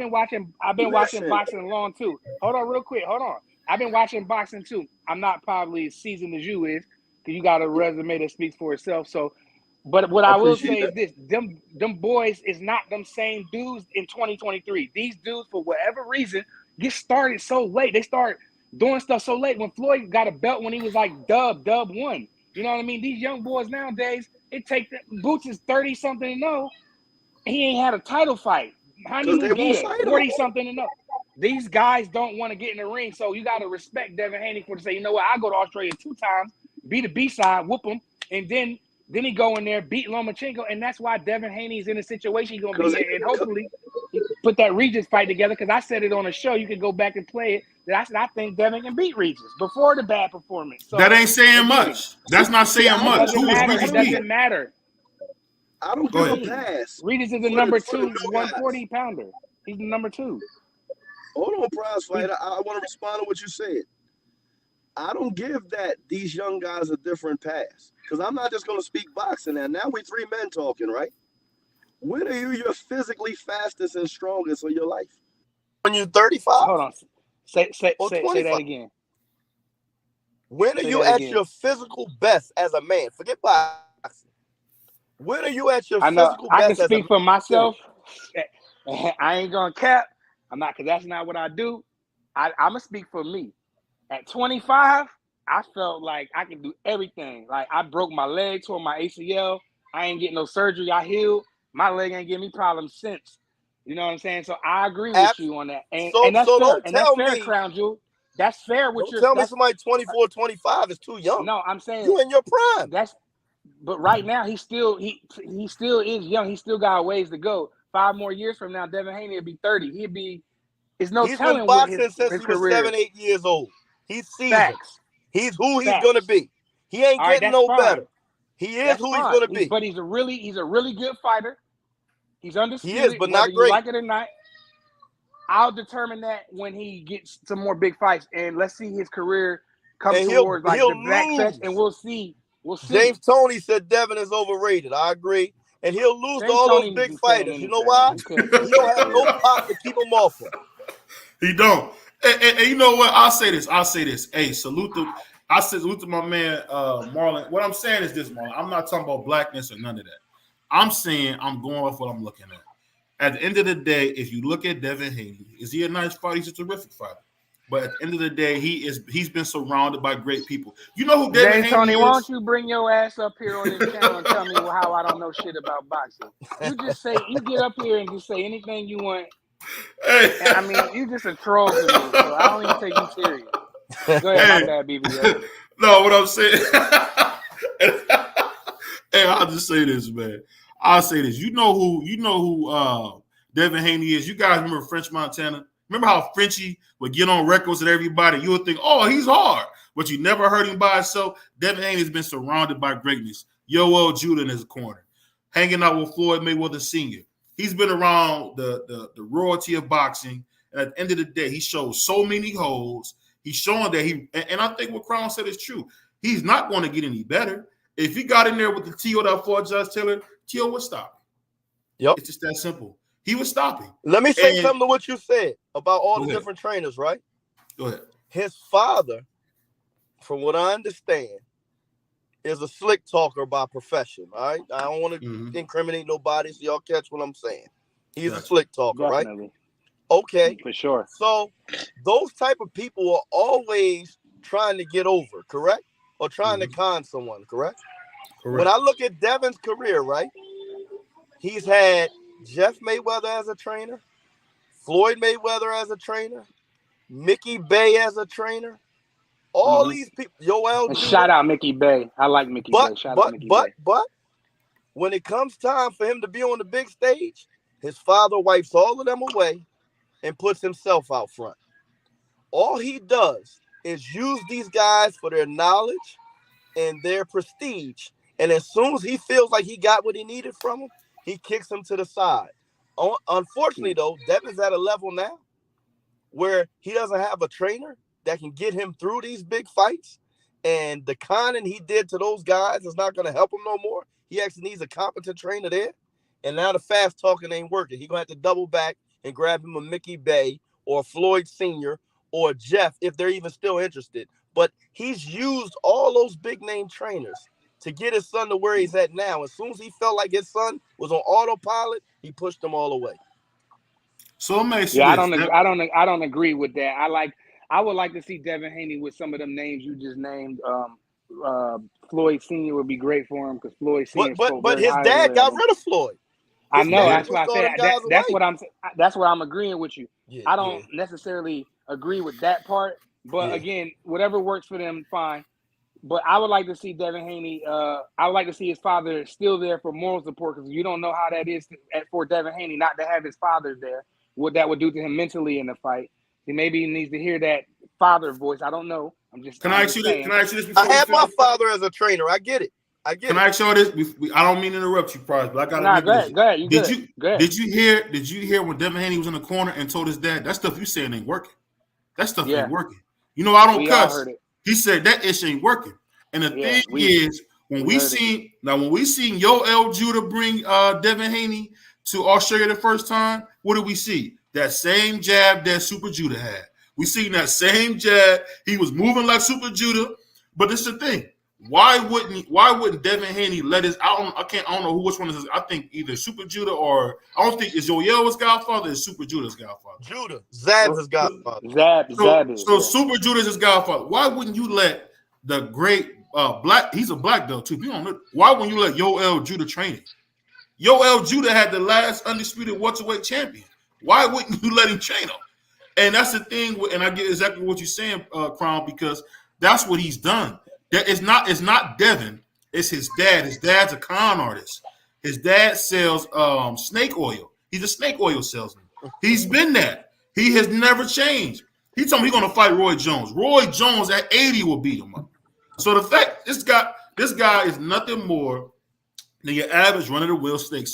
A: been watching boxing long too. Hold on, real quick. I've been watching boxing too. I'm not probably as seasoned as you is, because you got a resume that speaks for itself. So. But what I will say is this: them boys is not them same dudes in 2023. These dudes, for whatever reason, get started so late. They start doing stuff so late. When Floyd got a belt when he was like dub one. You know what I mean? These young boys nowadays, Boots is 30-something and 0. He ain't had a title fight. How do you get 40-something and 0? These guys don't want to get in the ring, so you got to respect Devin Haney for to say, you know what? I go to Australia 2 times, be the B-side, whoop him, and then he go in there, beat Lomachenko, and that's why Devin Haney is in a situation he's going to be in. And hopefully he put that Regis fight together, because I said it on the show. You can go back and play it. That I said I think Devin can beat Regis before the bad performance. So,
C: that ain't saying much. That's not saying much. Who was Regis beat?
A: It doesn't matter.
D: I don't give a pass.
A: Regis is the number 2 140-pounder. He's the number 2.
D: Hold on, prize fighter. I want to respond to what you said. I don't give these young guys a different pass, because I'm not just going to speak boxing now we 3 men talking, right? When are you your physically fastest and strongest of your life? When you're 35.
A: Hold on. Say that again.
D: When are you at your physical best as a man? Forget boxing. When are you at your physical best as a man?
A: I can speak for myself. I ain't going to cap. I'm not, because that's not what I do. I'm going to speak for me. At 25, I felt like I could do everything. Like, I broke my leg, tore my ACL. I ain't getting no surgery. I healed. My leg ain't giving me problems since. You know what I'm saying? So I agree with you on that. And that's fair. And that's fair, Crown Jewel. That's fair with your.
D: Tell me somebody 24, 25 is too young.
A: No, I'm saying
D: you in your prime.
A: But right now he still is young. He still got a ways to go. 5 more years from now, Devin Haney will be 30. He's telling
D: been boxing
A: with
D: since
A: his
D: he
A: career.
D: was 7-8 years old. He's seasoned.
A: Facts.
D: He's who he's gonna be. He ain't getting no better. He is who he's gonna be.
A: But he's a really good fighter. He's undisputed.
D: He is, but not great.
A: You like it or not. I'll determine that when he gets some more big fights, and let's see his career come towards like the back fetch, and we'll see.
D: James Toney said Devin is overrated. I agree. And he'll lose to all those big fighters. You know why? He don't have no pop to keep him off of.
C: He don't. And you know what? I'll say this. Hey, salute to my man Marlon. What I'm saying is this, Marlon. I'm not talking about blackness or none of that. I'm saying I'm going off what I'm looking at. At the end of the day, if you look at Devin Haney, is he a nice fighter? He's a terrific fighter. But at the end of the day, he's been surrounded by great people. You know who Devin
A: Jay
C: Haney
A: Tony, why don't
C: is?
A: you bring your ass up here on this channel and tell me how I don't know shit about boxing? You get up here and just say anything you want.
C: Hey.
A: And, I mean, you just a troll to me, so I don't even take you serious. Go ahead, my bad, BBO.
C: No, what I'm saying. Hey, I'll just say this, man. I'll say this. You know who Devin Haney is. You guys remember French Montana? Remember how Frenchie would get on records with everybody? You would think, oh, he's hard. But you never heard him by himself. Devin Haney has been surrounded by greatness. Yoel Judah in his corner. Hanging out with Floyd Mayweather Sr. He's been around the royalty of boxing. And at the end of the day, he shows so many holes. He's showing that and I think what Crown said is true. He's not going to get any better. If he got in there with the TO that fought Judge Taylor, TO would stop him.
D: Yep.
C: It's just that simple. He was stopping.
D: Let me say something to what you said about all the different trainers, right?
C: Go ahead.
D: His father, from what I understand, is a slick talker by profession. All right. I don't want to incriminate nobody, so y'all catch what I'm saying. He's a slick talker,
A: Definitely.
D: Right? Okay.
A: For sure.
D: So those type of people are always trying to get over, correct? Or trying to con someone, correct? When I look at Devin's career, right? He's had Jeff Mayweather as a trainer, Floyd Mayweather as a trainer, Mickey Bay as a trainer. All these people, Yoel.
A: Shout out Mickey Bay. I like Mickey Bay. Shout out Mickey Bay.
D: But when it comes time for him to be on the big stage, his father wipes all of them away and puts himself out front. All he does is use these guys for their knowledge and their prestige. And as soon as he feels like he got what he needed from him, he kicks him to the side. Unfortunately, though, Devin's at a level now where he doesn't have a trainer that can get him through these big fights. And the conning he did to those guys is not going to help him no more. He actually needs a competent trainer there. And now the fast talking ain't working. He's going to have to double back and grab him a Mickey Bay or Floyd Sr. or Jeff if they're even still interested. But he's used all those big name trainers to get his son to where he's at now. As soon as he felt like his son was on autopilot, he pushed them all away.
C: So it makes
A: I don't agree with that. I would like to see Devin Haney with some of them names you just named. Floyd Sr. would be great for him because Floyd Sr.
D: But his dad got rid of Floyd.
A: I know. That's why I said that's what I'm agreeing with you.
D: Yeah,
A: I don't necessarily agree with that part, but again, whatever works for them, fine. But I would like to see Devin Haney. I would like to see his father still there for moral support because you don't know how that is for Devin Haney not to have his father there. What that would do to him mentally in the fight. He maybe needs to hear that father voice. I don't know.
C: Can I ask you this? Before
D: I had my father as a trainer. I get it. Can
C: I ask you this? I don't mean to interrupt you, Price, but I got to.
D: Go ahead.
C: Did you hear when Devin Haney was in the corner and told his dad that stuff you saying ain't working? That stuff ain't working. You know I don't cuss. He said that issue ain't working. And the thing is, when we seen Yoel Judah bring Devin Haney to Australia the first time, what did we see? That same jab that Super Judah had. We seen that same jab. He was moving like Super Judah. But this is the thing. Why wouldn't Devin Haney let his I don't know which one is his, I think either Super Judah or I don't think is Yoel his godfather or is Super Judah's godfather.
D: Judah. Zab's his godfather.
C: So Super Judah's his godfather. Why wouldn't you let the great black, he's a black belt too. You don't know, why wouldn't you let Yoel Judah train him? Yoel Judah had the last undisputed welterweight champion. Why wouldn't you let him train him? And that's the thing, and I get exactly what you're saying, Crown, because that's what he's done. It's not Devin, it's his dad. His dad's a con artist. His dad sells snake oil. He's a snake oil salesman. He's been that. He has never changed. He told me he's gonna fight Roy Jones. Roy Jones at 80 will beat him up. So the fact this guy is nothing more than your average run-of-the-mill snake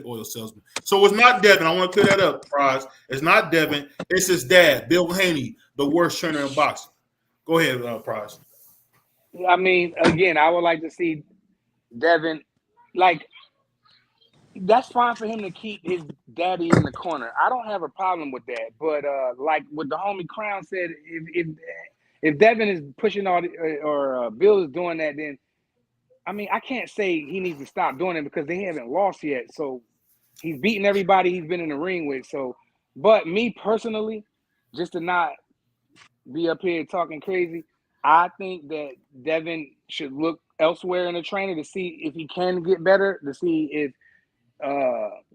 C: oil salesman. So it's not Devin. I want to clear that up, Prize. It's not Devin. It's his dad, Bill Haney, the worst trainer in boxing. Go ahead, Prize.
A: I mean, again, I would like to see Devin, like, that's fine for him to keep his daddy in the corner. I don't have a problem with that. But like what the homie Crown said, if Devin is pushing all or Bill is doing that, then I mean, I can't say he needs to stop doing it because they haven't lost yet. So he's beating everybody he's been in the ring with. So, but me personally, just to not be up here talking crazy. I think that Devin should look elsewhere in the trainer to see if he can get better, to see if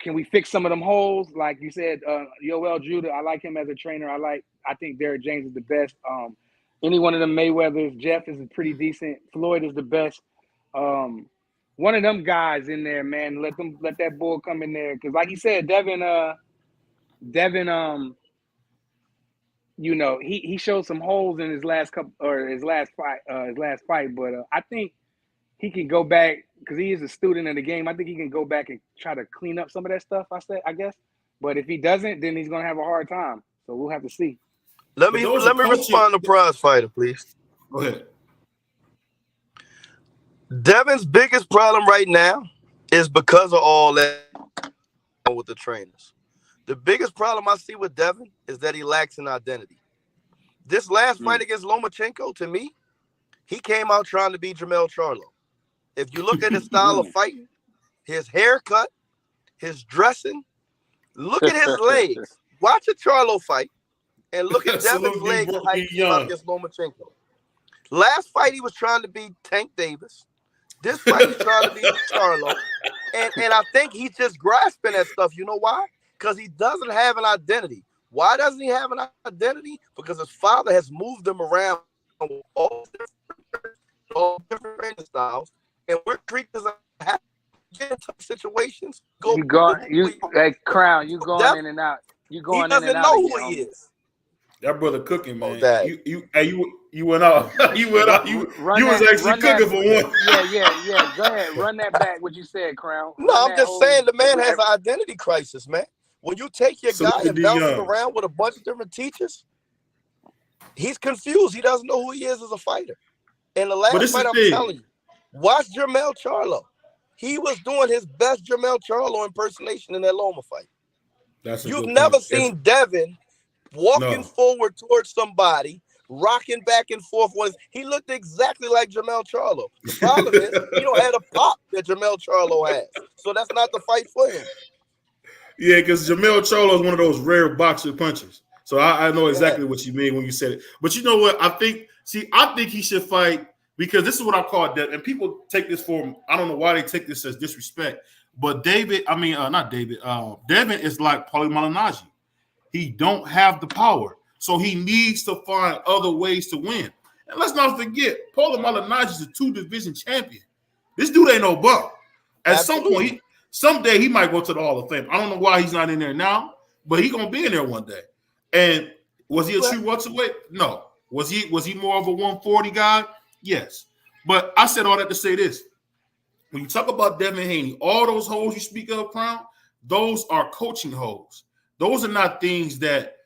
A: can we fix some of them holes. Like you said, Yoel Judah, I like him as a trainer. I think Derrick James is the best. Any one of them Mayweathers, Jeff is pretty decent. Floyd is the best. One of them guys in there, man. Let that bull come in there. Because like you said, Devin, you know, he showed some holes in his last fight, but I think he can go back because he is a student of the game. I think he can go back and try to clean up some of that stuff. I guess, but if he doesn't, then he's gonna have a hard time. So we'll have to see.
D: Let me respond to Prize Fighter, please.
C: Go ahead.
D: Devin's biggest problem right now is because of all that with the trainers. The biggest problem I see with Devin is that he lacks an identity. This last fight against Lomachenko, to me, he came out trying to be Jermell Charlo. If you look at his style of fighting, his haircut, his dressing, look at his legs. Watch a Charlo fight and look at Devin's legs and how he came out against Lomachenko. Last fight, he was trying to be Tank Davis. This fight, he's trying to be Charlo. And I think he's just grasping that stuff. You know why? Because he doesn't have an identity. Why doesn't he have an identity? Because his father has moved him around all different training styles. And we're creatures that get in tough situations.
A: Hey, Crown, you going in and out. You going in and out.
D: He doesn't know who he is.
C: That brother cooking, man. You went out. You was actually cooking for one.
A: Yeah. Go ahead. Run that back, what you said, Crown.
D: No, I'm just saying the man has an identity crisis, man. When you take your guy and bounce him around with a bunch of different teachers, he's confused. He doesn't know who he is as a fighter. And the last fight, I'm telling you, watch Jermell Charlo. He was doing his best Jermell Charlo impersonation in that Loma fight. You've never seen Devin walking forward towards somebody, rocking back and forth. He looked exactly like Jermell Charlo. The problem is he don't have the pop that Jermell Charlo has. So that's not the fight for him.
C: Yeah, because Jermell Charlo is one of those rare boxer punchers. So I know exactly what you mean when you said it. But you know what? I think he should fight, because this is what I call that. And people take this for, I don't know why they take this as disrespect. But Devin is like Paulie Malignaggi. He don't have the power. So he needs to find other ways to win. And let's not forget, Paulie Malignaggi is a 2-division champion. This dude ain't no bum. At some point, someday he might go to the Hall of Fame. I don't know why he's not in there now, but he's gonna be in there one day. And was he a true welterweight? No. Was he more of a 140 guy? Yes. But I said all that to say this. When you talk about Devin Haney, all those holes you speak of, Crown, those are coaching holes. Those are not things that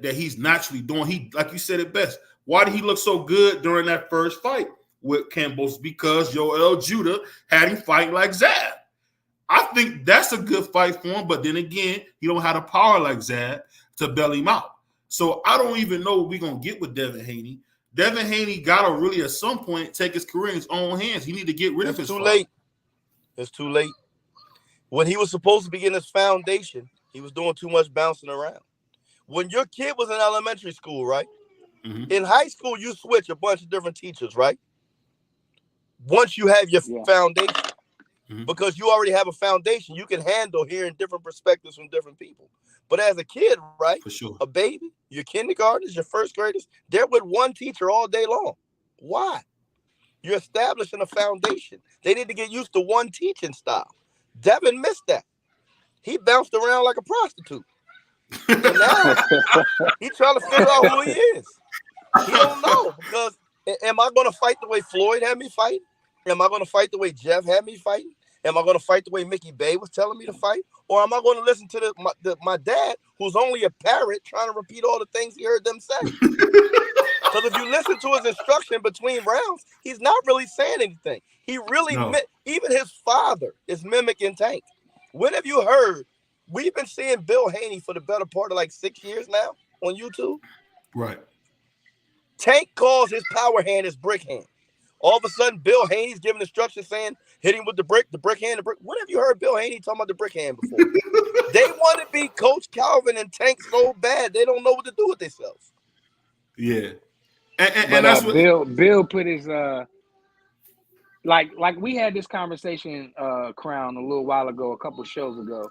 C: he's naturally doing. He, like you said it best. Why did he look so good during that first fight with Campbell's? Because Yoel Judah had him fight like Zab. I think that's a good fight for him, but then again, he don't have the power like Zab to bail him out. So I don't even know what we're going to get with Devin Haney. Devin Haney got to really at some point take his career in his own hands. He need to get rid of his
D: late. It's too late. When he was supposed to be in his foundation, he was doing too much bouncing around. When your kid was in elementary school, right? Mm-hmm. In high school, you switch a bunch of different teachers, right? Once you have your foundation. Mm-hmm. Because you already have a foundation, you can handle hearing different perspectives from different people. But as a kid, right? For sure. A baby, your kindergartners, your first graders, they're with one teacher all day long. Why? You're establishing a foundation. They need to get used to one teaching style. Devin missed that. He bounced around like a prostitute. And now he's trying to figure out who he is. He don't know, because am I going to fight the way Floyd had me fight? Am I going to fight the way Jeff had me fighting? Am I going to fight the way Mickey Bay was telling me to fight? Or am I going to listen to my dad, who's only a parrot, trying to repeat all the things he heard them say? Because if you listen to his instruction between rounds, he's not really saying anything. He really, even his father is mimicking Tank. When have you heard? We've been seeing Bill Haney for the better part of like 6 years now on YouTube.
C: Right.
D: Tank calls his power hand his brick hand. All of a sudden, Bill Haney's giving instructions saying, hit him with the brick hand, the brick. When have you heard Bill Haney talking about the brick hand before? They want to be Coach Calvin and Tank so bad, they don't know what to do with themselves.
C: Yeah. And that's what
A: Bill put his like we had this conversation, Crown, a little while ago, a couple shows ago.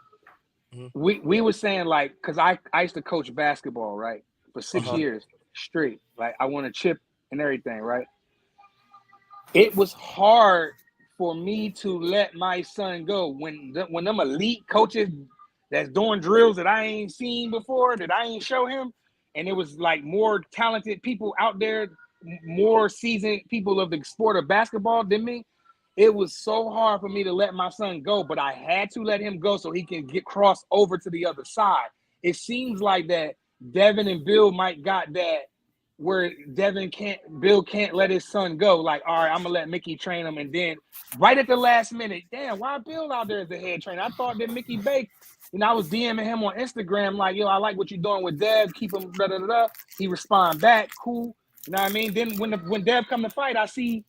A: We were saying, like, because I used to coach basketball, right, for 6 years straight. Like, I won a chip and everything, right? It was hard for me to let my son go when them elite coaches that's doing drills that I ain't seen before, that I ain't show him, and it was like more talented people out there, more seasoned people of the sport of basketball than me. It was so hard for me to let my son go, but I had to let him go so he can cross over to the other side. It seems like that Devin and Bill might got that where Bill can't let his son go. Like, all right, I'm gonna let Mickey train him, and then right at the last minute, damn, why Bill out there as the head trainer? I thought that Mickey Bay, I was DMing him on Instagram, like, yo, I like what you're doing with Dev, keep him, da da da. He respond back, cool. You know what I mean? Then when Dev come to fight, I see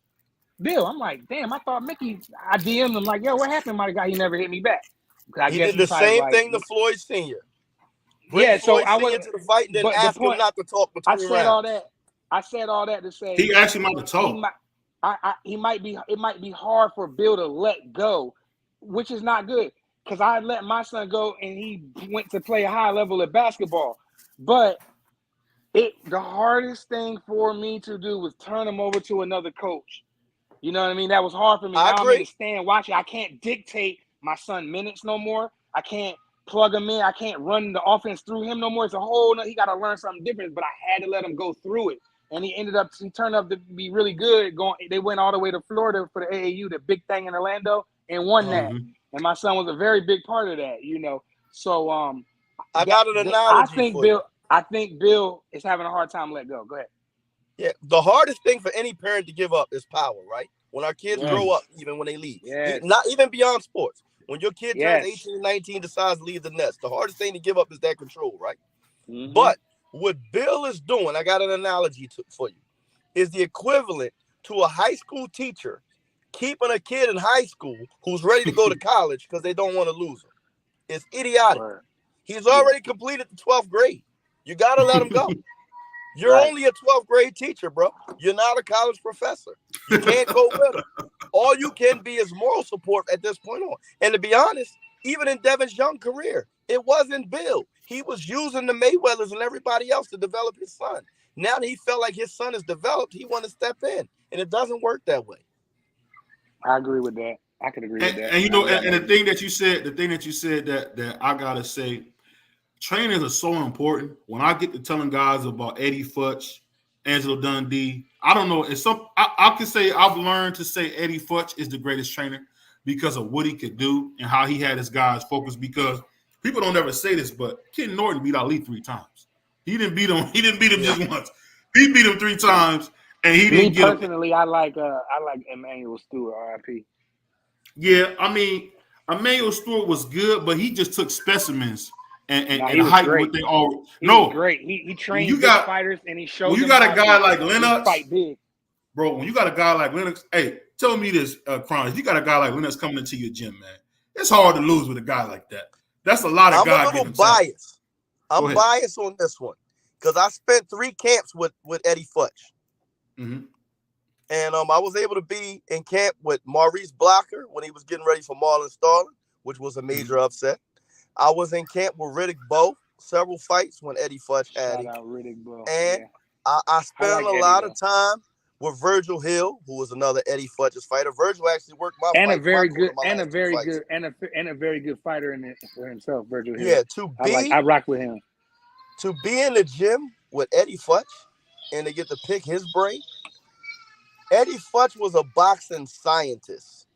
A: Bill. I'm like, damn, I thought Mickey. I DM'd him like, yo, what happened, my guy? He never hit me back.
D: He did the same thing to Floyd Sr.
A: Bring
D: Floyd Sr. to the fight, and then ask him not to talk between rounds.
A: I said all that to say
C: he actually might have talked.
A: It might be hard for Bill to let go, which is not good, because I let my son go and he went to play a high level of basketball. But the hardest thing for me to do was turn him over to another coach. You know what I mean? That was hard for me.
D: I agree.
A: I'm to stand watching. I can't dictate my son minutes no more. I can't plug him in. I can't run the offense through him no more. It's a whole. He got to learn something different. But I had to let him go through it, and he turned up to be really good. They went all the way to Florida for the AAU, the big thing in Orlando, and won that. And my son was a very big part of that. So
D: I got an analogy for you.
A: I think Bill is having a hard time letting go. Go ahead.
D: Yeah, the hardest thing for any parent to give up is power, right? When our kids grow up, even when they leave, not even beyond sports. When your kid turns 18, 19, decides to leave the nest, the hardest thing to give up is that control, right? But what Bill is doing, I got an analogy for you, is the equivalent to a high school teacher keeping a kid in high school who's ready to go to college because they don't want to lose him. It's idiotic. Right. He's already completed the 12th grade. You got to let him go. You're only a 12th grade teacher, bro. You're not a college professor. You can't go with him. All you can be is moral support at this point on. And to be honest, even in Devin's young career, it wasn't Bill. He was using the Mayweathers and everybody else to develop his son. Now that he felt like his son is developed, he wanted to step in. And it doesn't work that way.
A: I agree with that. I can agree with that.
C: And the thing that you said that I gotta say, trainers are so important. When I get to telling guys about Eddie Futch, Angelo Dundee, I don't know. I can say I've learned to say Eddie Futch is the greatest trainer because of what he could do and how he had his guys focused. Because people don't ever say this, but Ken Norton beat Ali 3 times. He didn't beat him. He didn't beat him just once. He beat him 3 times, and he didn't get him.
A: Me personally, I like Emmanuel Stewart, RIP.
C: Yeah, I mean, Emmanuel Stewart was good, but he just took specimens and heightened what they all.
A: He was great. He trained big fighters, and he showed.
C: When you got a guy like Lennox,
A: fight big,
C: bro. When you got a guy like Lennox, hey, tell me this, Kron. If you got a guy like Lennox coming into your gym, man, it's hard to lose with a guy like that. That's a lot of guys.
D: I'm a little biased. I'm biased on this one because I spent 3 camps with Eddie Futch. And I was able to be in camp with Maurice Blocker when he was getting ready for Marlon Starling, which was a major upset. I was in camp with Riddick Bowe, several fights when Eddie Futch had it.
A: Riddick Bowe.
D: And I spent a lot of time with Virgil Hill, who was another Eddie Futch's fighter. Virgil actually worked my
A: and
D: fight.
A: A very good fighter for himself, Virgil Hill.
D: Yeah,
A: I rock with him.
D: To be in the gym with Eddie Futch and to get to pick his brain. Eddie Futch was a boxing scientist.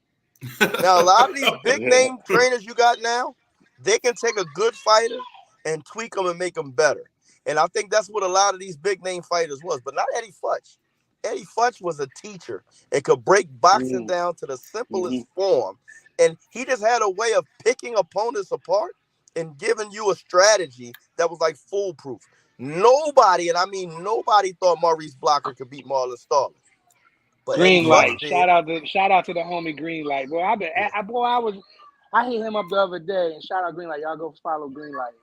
D: Now, a lot of these big name trainers you got now, they can take a good fighter and tweak them and make them better. And I think that's what a lot of these big name fighters was, but not Eddie Futch. Eddie Futch was a teacher and could break boxing down to the simplest form. And he just had a way of picking opponents apart and giving you a strategy that was like foolproof. Nobody, and I mean nobody, thought Maurice Blocker could beat Marlon Starling. But
A: Greenlight, shout out to the homie Greenlight. Boy, I hit him up the other day, and shout out Greenlight. Y'all go follow Greenlight.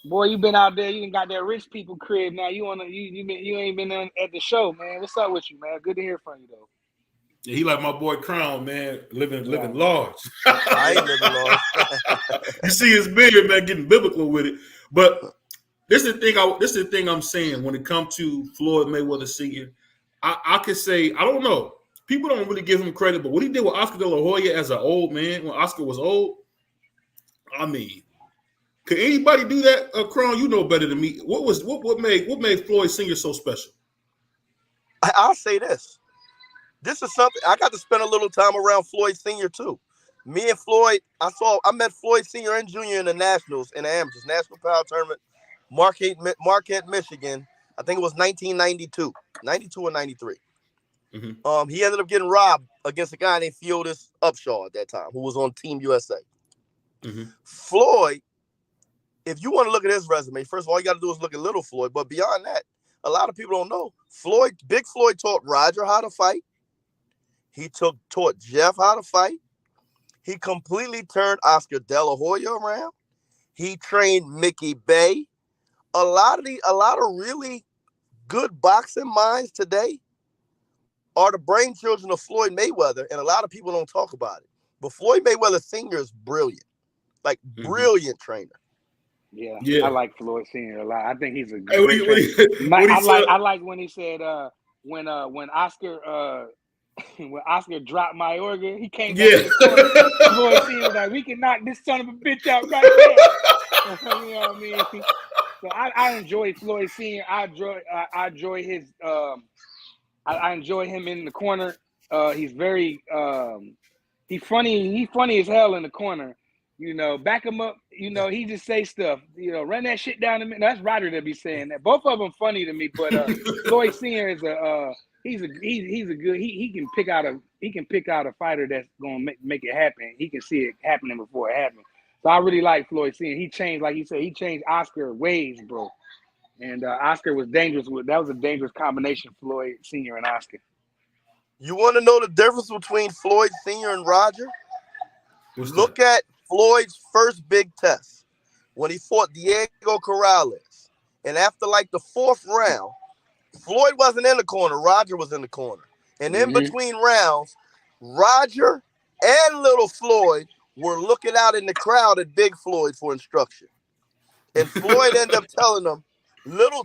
A: Boy, you been out there. You got that rich people crib now. You ain't been at the show, man. What's up with you, man? Good to hear from you, though.
C: Yeah, he like my boy Crown, man, living
A: Right.
C: large.
D: I ain't living large.
C: You see his beard, man, getting biblical with it. But this is the thing I'm saying when it comes to Floyd Mayweather Sr. I could say, I don't know. People don't really give him credit, but what he did with Oscar De La Hoya as an old man, when Oscar was old, I mean, could anybody do that? Crown, you know better than me. What made Floyd Sr. so special?
D: I'll say this. This is something I got to spend a little time around Floyd Sr. too. Me and Floyd, I met Floyd Sr. and Jr. in the Nationals, in the Amateurs, National Power Tournament, Marquette, Michigan. I think it was 1992, 92 or 93.
C: Mm-hmm.
D: He ended up getting robbed against a guy named Theodis Upshaw at that time, who was on Team USA.
C: Mm-hmm.
D: Floyd, if you want to look at his resume, first of all, you got to do is look at Little Floyd. But beyond that, a lot of people don't know. Big Floyd taught Roger how to fight. He taught Jeff how to fight. He completely turned Oscar De La Hoya around. He trained Mickey Bay. A lot of really good boxing minds today are the brainchildren of Floyd Mayweather, and a lot of people don't talk about it. But Floyd Mayweather Sr. is brilliant, like brilliant trainer.
A: Yeah, I like Floyd Sr. a lot. I think he's a great trainer. I like when he said when Oscar when Oscar dropped Mayorga, he came back to the corner. Floyd Sr. was like, we can knock this son of a bitch out right there. You know what I mean? So I enjoy Floyd Sr. I enjoy his I enjoy him in the corner. He's very he's funny as hell in the corner. You know, back him up. You know, he just say stuff. You know, run that shit down the middle. That's Ryder that be saying that. Both of them funny to me, but Floyd Sr. is he's a good. He can pick out a fighter that's gonna make it happen. He can see it happening before it happens. So I really like Floyd Sr. He changed, like you said, he changed Oscar ways, bro. And Oscar was dangerous. That was a dangerous combination, Floyd Sr. and Oscar.
D: You want to know the difference between Floyd Sr. and Roger? Look at Floyd's first big test when he fought Diego Corrales. And after like the fourth round, Floyd wasn't in the corner. Roger was in the corner. And in between rounds, Roger and Little Floyd were looking out in the crowd at Big Floyd for instruction. And Floyd ended up telling them,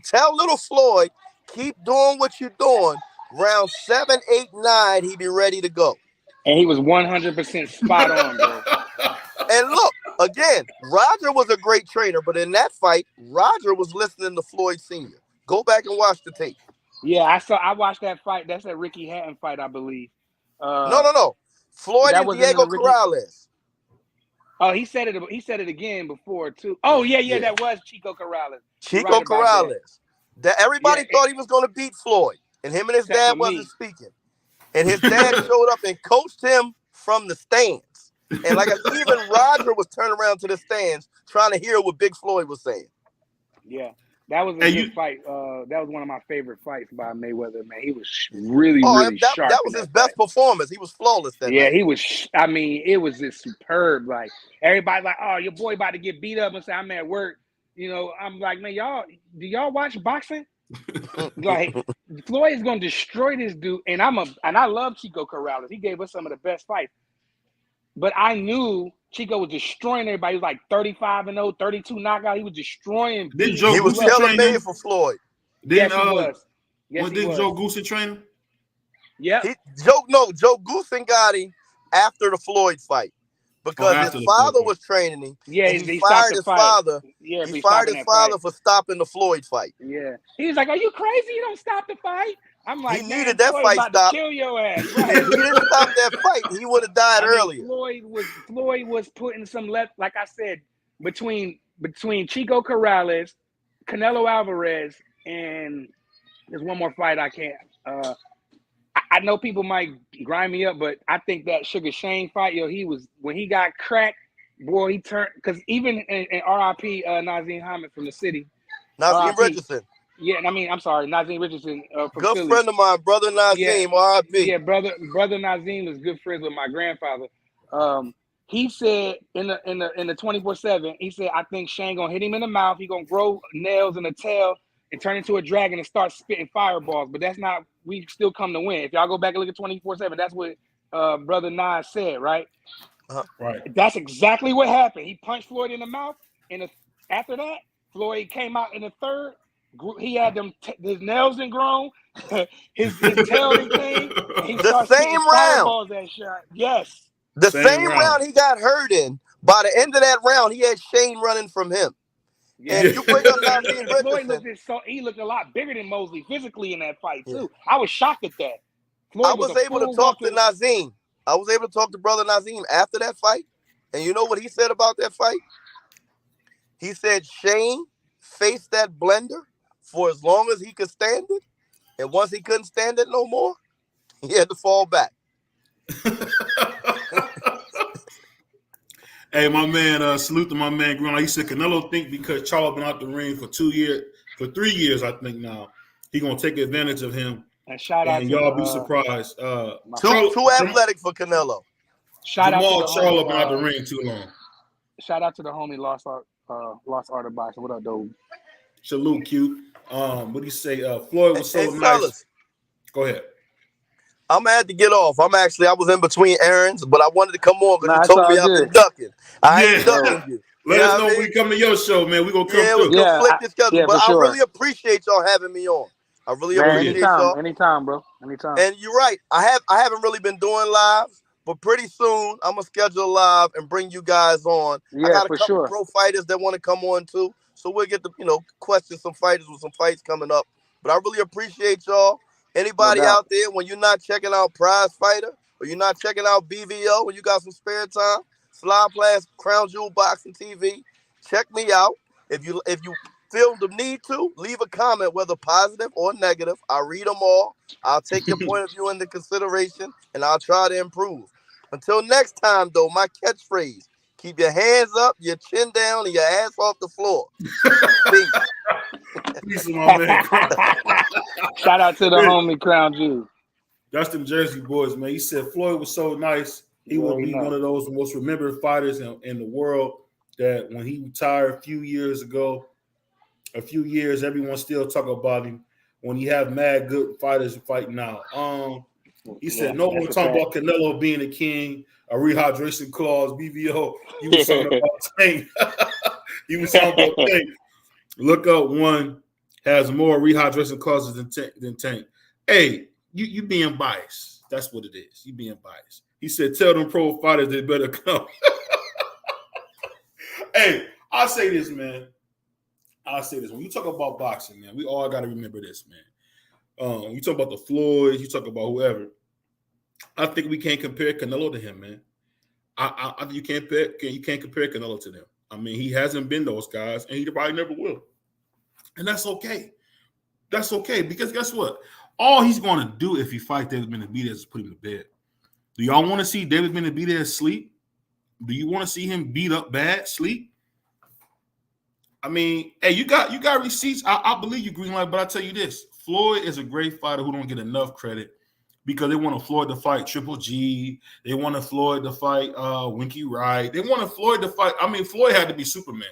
D: tell Little Floyd, keep doing what you're doing. Round 7, 8, 9, he'd be ready to go.
A: And he was 100% spot on, bro.
D: And look, again, Roger was a great trainer, but in that fight, Roger was listening to Floyd Sr. Go back and watch the tape.
A: Yeah, I watched that fight. That's that Ricky Hatton fight, I believe.
D: No. Floyd and Diego Corrales.
A: Oh, he said it. He said it again before too. Oh yeah. That was Chico Corrales.
D: Chico Corrales. That everybody thought he was going to beat Floyd, and him and his dad wasn't speaking. And his dad showed up and coached him from the stands. And like even Roger was turning around to the stands trying to hear what Big Floyd was saying.
A: Yeah, that was a good fight. That was one of my favorite fights by Mayweather. Man, he was really sharp.
D: That was his best performance. He was flawless that night.
A: He was. I mean, it was just superb. Like everybody, like, oh, your boy about to get beat up and say, I'm at work. You know, I'm like, man, do y'all watch boxing? Like Floyd is gonna destroy this dude, and I love Chico Corrales. He gave us some of the best fights. But I knew Chico was destroying everybody. He was like 35-0, 32 knockout. He was destroying.
D: He was tailor-made for Floyd.
A: Yes, he was.
C: Did Joe Goosen train him?
A: Yeah.
D: Joe Goosen got him after the Floyd fight because his father was training him.
A: Yeah,
D: he fired his father. Yeah, he fired his father for stopping the Floyd fight.
A: Yeah. He was like, "Are you crazy? You don't stop the fight." I'm like,
D: he needed that fight stopped.
A: Kill your ass.
D: Right? If he didn't stop that fight, he would have died earlier.
A: Floyd was putting some left, like I said, between Chico Corrales, Canelo Alvarez, and there's one more fight I can't. I know people might grind me up, but I think that Sugar Shane fight, when he got cracked, boy, he turned, because even in RIP Nazim Hamid from the city.
D: Nazim Richardson.
A: Yeah, I mean, I'm sorry, Nazim Richardson from
D: good
A: Philly.
D: Friend of mine, brother Nazim, RIP.
A: Yeah, brother Nazim was good friends with my grandfather. He said in the 24/7, he said, I think Shane gonna hit him in the mouth. He gonna grow nails in the tail and turn into a dragon and start spitting fireballs. But that's not. We still come to win. If y'all go back and look at 24/7, that's what Brother Nas said, right?
C: Right.
A: That's exactly what happened. He punched Floyd in the mouth, and after that, Floyd came out in the third. He had his nails done grown, his tail done came. He
D: The same round.
A: Fireballs that shot. Yes.
D: The same round he got hurt in. By the end of that round, he had Shane running from him.
A: Yeah.
D: And you bring up Nazeem
A: Floyd
D: Richardson.
A: he looked a lot bigger than Mosley physically in that fight too. I was shocked at that. Floyd
D: I was able to talk to Nazeem. I was able to talk to Brother Nazeem after that fight. And you know what he said about that fight? He said Shane faced that blender for as long as he could stand it. And once he couldn't stand it no more, he had to fall back.
C: Hey, my man, salute to my man Green. He said Canelo think because Charlo been out the ring for 3 years, I think now, he gonna take advantage of him.
A: And shout out to
C: y'all be surprised.
D: Too athletic for Canelo.
A: Shout
C: Jamal
A: out to
C: Charlo been out the ring too long.
A: Shout out to the homie Lost Art of Boxing. What up, dude?
C: Salute, Q. What do you say? Floyd was so nice.
D: Fellas,
C: go ahead.
D: I'm gonna have to get off. I was in between errands, but I wanted to come on because you told me I've been ducking. I ain't ducking you.
C: Let us know when we come to your show, man. We're gonna come through.
D: We can flick this schedule. But I really appreciate y'all having me on. I really appreciate y'all.
A: Anytime, bro. Anytime.
D: And you're right. I haven't really been doing lives, but pretty soon I'm gonna schedule a live and bring you guys on.
A: Yeah,
D: I got a couple
A: sure.
D: pro fighters that want to come on too. So we'll get to, question some fighters with some fights coming up. But I really appreciate y'all. Anybody out there, when you're not checking out Prize Fighter or you're not checking out BVO when you got some spare time, Slide Blast, Crown Jewel Boxing TV, check me out. If you feel the need to, leave a comment, whether positive or negative. I'll read them all. I'll take your point of view into consideration, and I'll try to improve. Until next time, though, my catchphrase, keep your hands up, your chin down, and your ass off the floor. Peace.
C: Peace, my man.
A: Shout out to the homie Crown Jewel.
C: That's them Jersey boys, man. He said Floyd was so nice. He would be one of those most remembered fighters in the world that when he retired a few years, everyone still talk about him. When he have mad good fighters fighting now. He said no one talking about Canelo being a king, a rehydration clause, BVO. He was talking about Tank. He was talking about Tank. Look up, one has more rehydration clauses than Tank. Hey, you being biased. That's what it is. You being biased. He said, tell them pro fighters they better come. Hey, I'll say this, man. When you talk about boxing, man, we all got to remember this, man. You talk about the Floyds, you talk about whoever. I think we can't compare Canelo to him, man. I think you can't compare Canelo to them. I mean, he hasn't been those guys, and he probably never will. And that's okay. That's okay, because guess what? All he's going to do if he fights David Benavidez is put him to bed. Do y'all want to see David Benavidez sleep? Do you want to see him beat up bad, sleep? I mean, hey, you got receipts. I believe you, Greenlight, but I tell you this. Floyd is a great fighter who don't get enough credit because they want Floyd to fight Triple G. They want Floyd to fight Winky Wright. They want Floyd to fight. I mean, Floyd had to be Superman.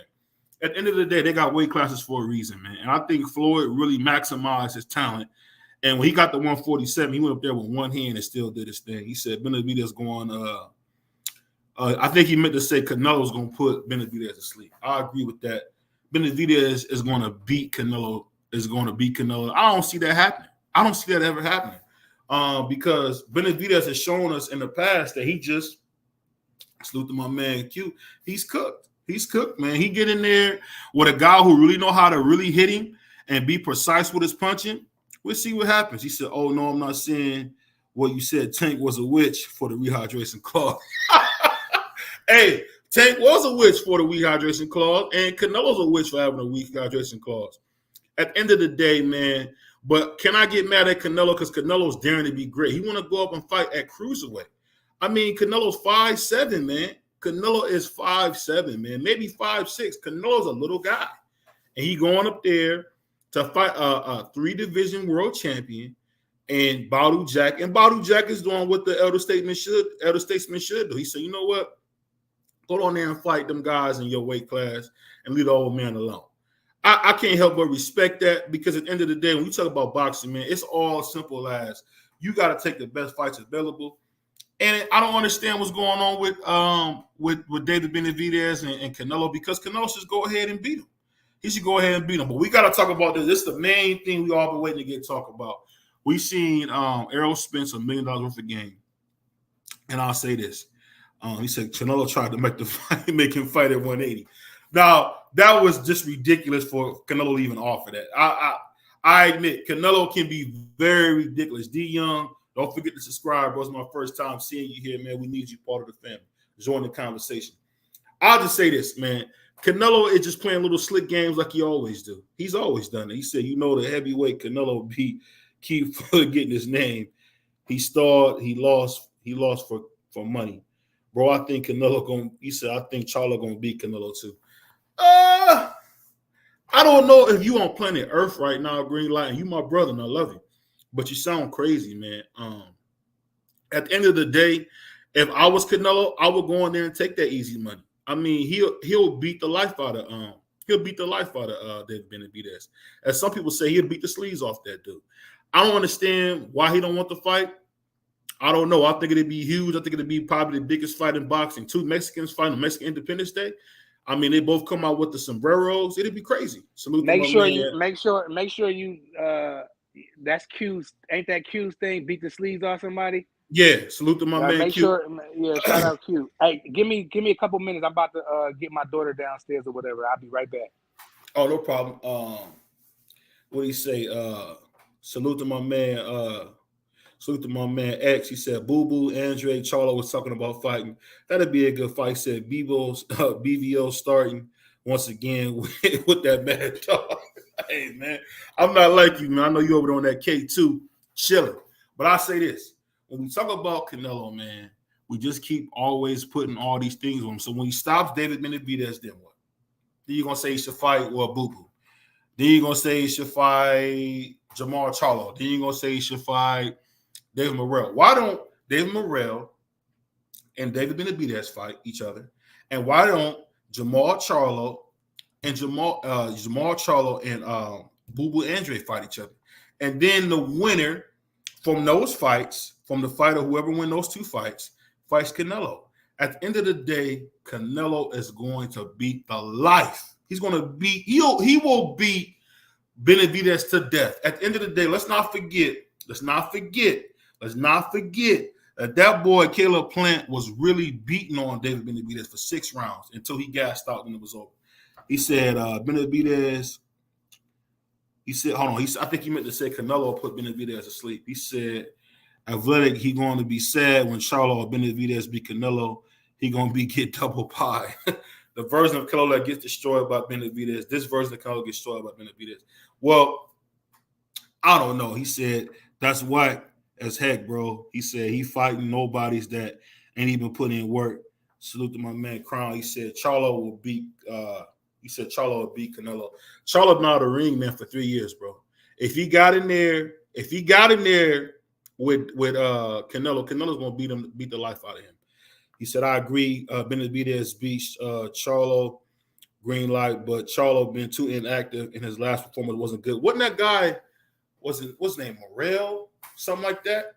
C: At the end of the day, they got weight classes for a reason, man. And I think Floyd really maximized his talent. And when he got to 147, he went up there with one hand and still did his thing. He said Benavidez going I think he meant to say Canelo's going to put Benavidez to sleep. I agree with that. Benavidez is going to beat Canelo. I don't see that happening. I don't see that ever happening because Benavidez has shown us in the past that he just, salute to my man Q, he's cooked. He's cooked, man. He get in there with a guy who really know how to really hit him and be precise with his punching. We'll see what happens. He said, oh, no, I'm not saying what you said. Tank was a witch for the rehydration clause. Hey, Tank was a witch for the rehydration clause, and Canelo's a witch for having a rehydration clause. At the end of the day, man, but can I get mad at Canelo because Canelo's daring to be great? He want to go up and fight at cruiserweight. I mean, Canelo's 5'7", man. Canelo is 5'7", man, maybe 5'6". Canelo's a little guy, and he going up there to fight a 3-division world champion and Badu Jack. And Badu Jack is doing what the elder statesman should do. He said, you know what? Go on there and fight them guys in your weight class and leave the old man alone. I can't help but respect that, because at the end of the day, when you talk about boxing, man, it's all simple as you got to take the best fights available. And I don't understand what's going on with David Benavidez and Canelo, because Canelo should go ahead and beat him. He should go ahead and beat him. But we got to talk about this. This is the main thing we all been waiting to get talked about. We seen Errol Spence $1 million worth of game. And I'll say this. He said Canelo tried to make him fight at 180. Now, that was just ridiculous for Canelo to even offer that. I admit, Canelo can be very ridiculous. D Young, don't forget to subscribe, bro. It's my first time seeing you here, man. We need you part of the family. Join the conversation. I'll just say this, man. Canelo is just playing little slick games like he always do. He's always done it. He said, the heavyweight Canelo keep forgetting his name. He stalled. He lost for money. Bro, I think Canelo he said, I think Charlo gonna beat Canelo too. I don't know if you on planet Earth right now, Green Light, and you my brother, and I love you, but you sound crazy, man. At the end of the day, if I was Canelo, I would go in there and take that easy money. I mean, he'll beat the life out of David Benavidez. As some people say, he'll beat the sleeves off that dude. I don't understand why he don't want to fight. I don't know. I think it'd be huge. I think it'd be probably the biggest fight in boxing. 2 Mexicans fighting on Mexican Independence Day. I mean, they both come out with the sombreros. It'd be crazy. Salute.
A: Make sure you. That's Q's. Ain't that Q's thing? Beat the sleeves off somebody.
C: Yeah. Salute to my man.
A: Make
C: Q.
A: sure. Yeah. Shout out Q. Hey, give me a couple minutes. I'm about to get my daughter downstairs or whatever. I'll be right back.
C: Oh, no problem. What do you say? Salute to my man. Salute to my man X. He said, Boo Boo, Andre, Charlo was talking about fighting. That'd be a good fight. He said, BVO starting once again with that mad dog. Hey, man, I'm not like you, man. I know you over there on that K2 chilling. But I say this. When we talk about Canelo, man, we just keep always putting all these things on him. So when he stops David Benavidez, then what? Then you're going to say he should fight, Boo Boo. Then you're going to say he should fight Jamal Charlo. Then you're going to say he should fight David Morrell. Why don't David Morrell and David Benavidez fight each other? And why don't Jamal Charlo and Boo Boo Andre fight each other? And then the winner from those fights, from the fighter, whoever win those 2 fights, fights Canelo. At the end of the day, Canelo is going to beat the life. He will beat Benavidez to death. At the end of the day, let's not forget that boy Caleb Plant was really beating on David Benavidez for 6 rounds until he gassed out and it was over. He said Benavidez. He said, hold on. I think he meant to say Canelo put Benavidez to sleep. He said, athletic, he going to be sad when Charlo or Benavidez beat Canelo. He going to get double pie. The version of Canelo that gets destroyed by Benavidez. This version of Canelo gets destroyed by Benavidez. Well, I don't know. He said, that's whack as heck, bro. He said he fighting nobodies that ain't even putting in work. Salute to my man Crown. He said Charlo will beat Canelo. Charlo been out of the ring, man, for 3 years, bro. If he got in there with Canelo, Canelo's gonna beat the life out of him. He said, I agree. Benavidez beats Charlo, green light, but Charlo been too inactive in his last performance. Wasn't good. Wasn't that guy? What's his name? Morrell, something like that.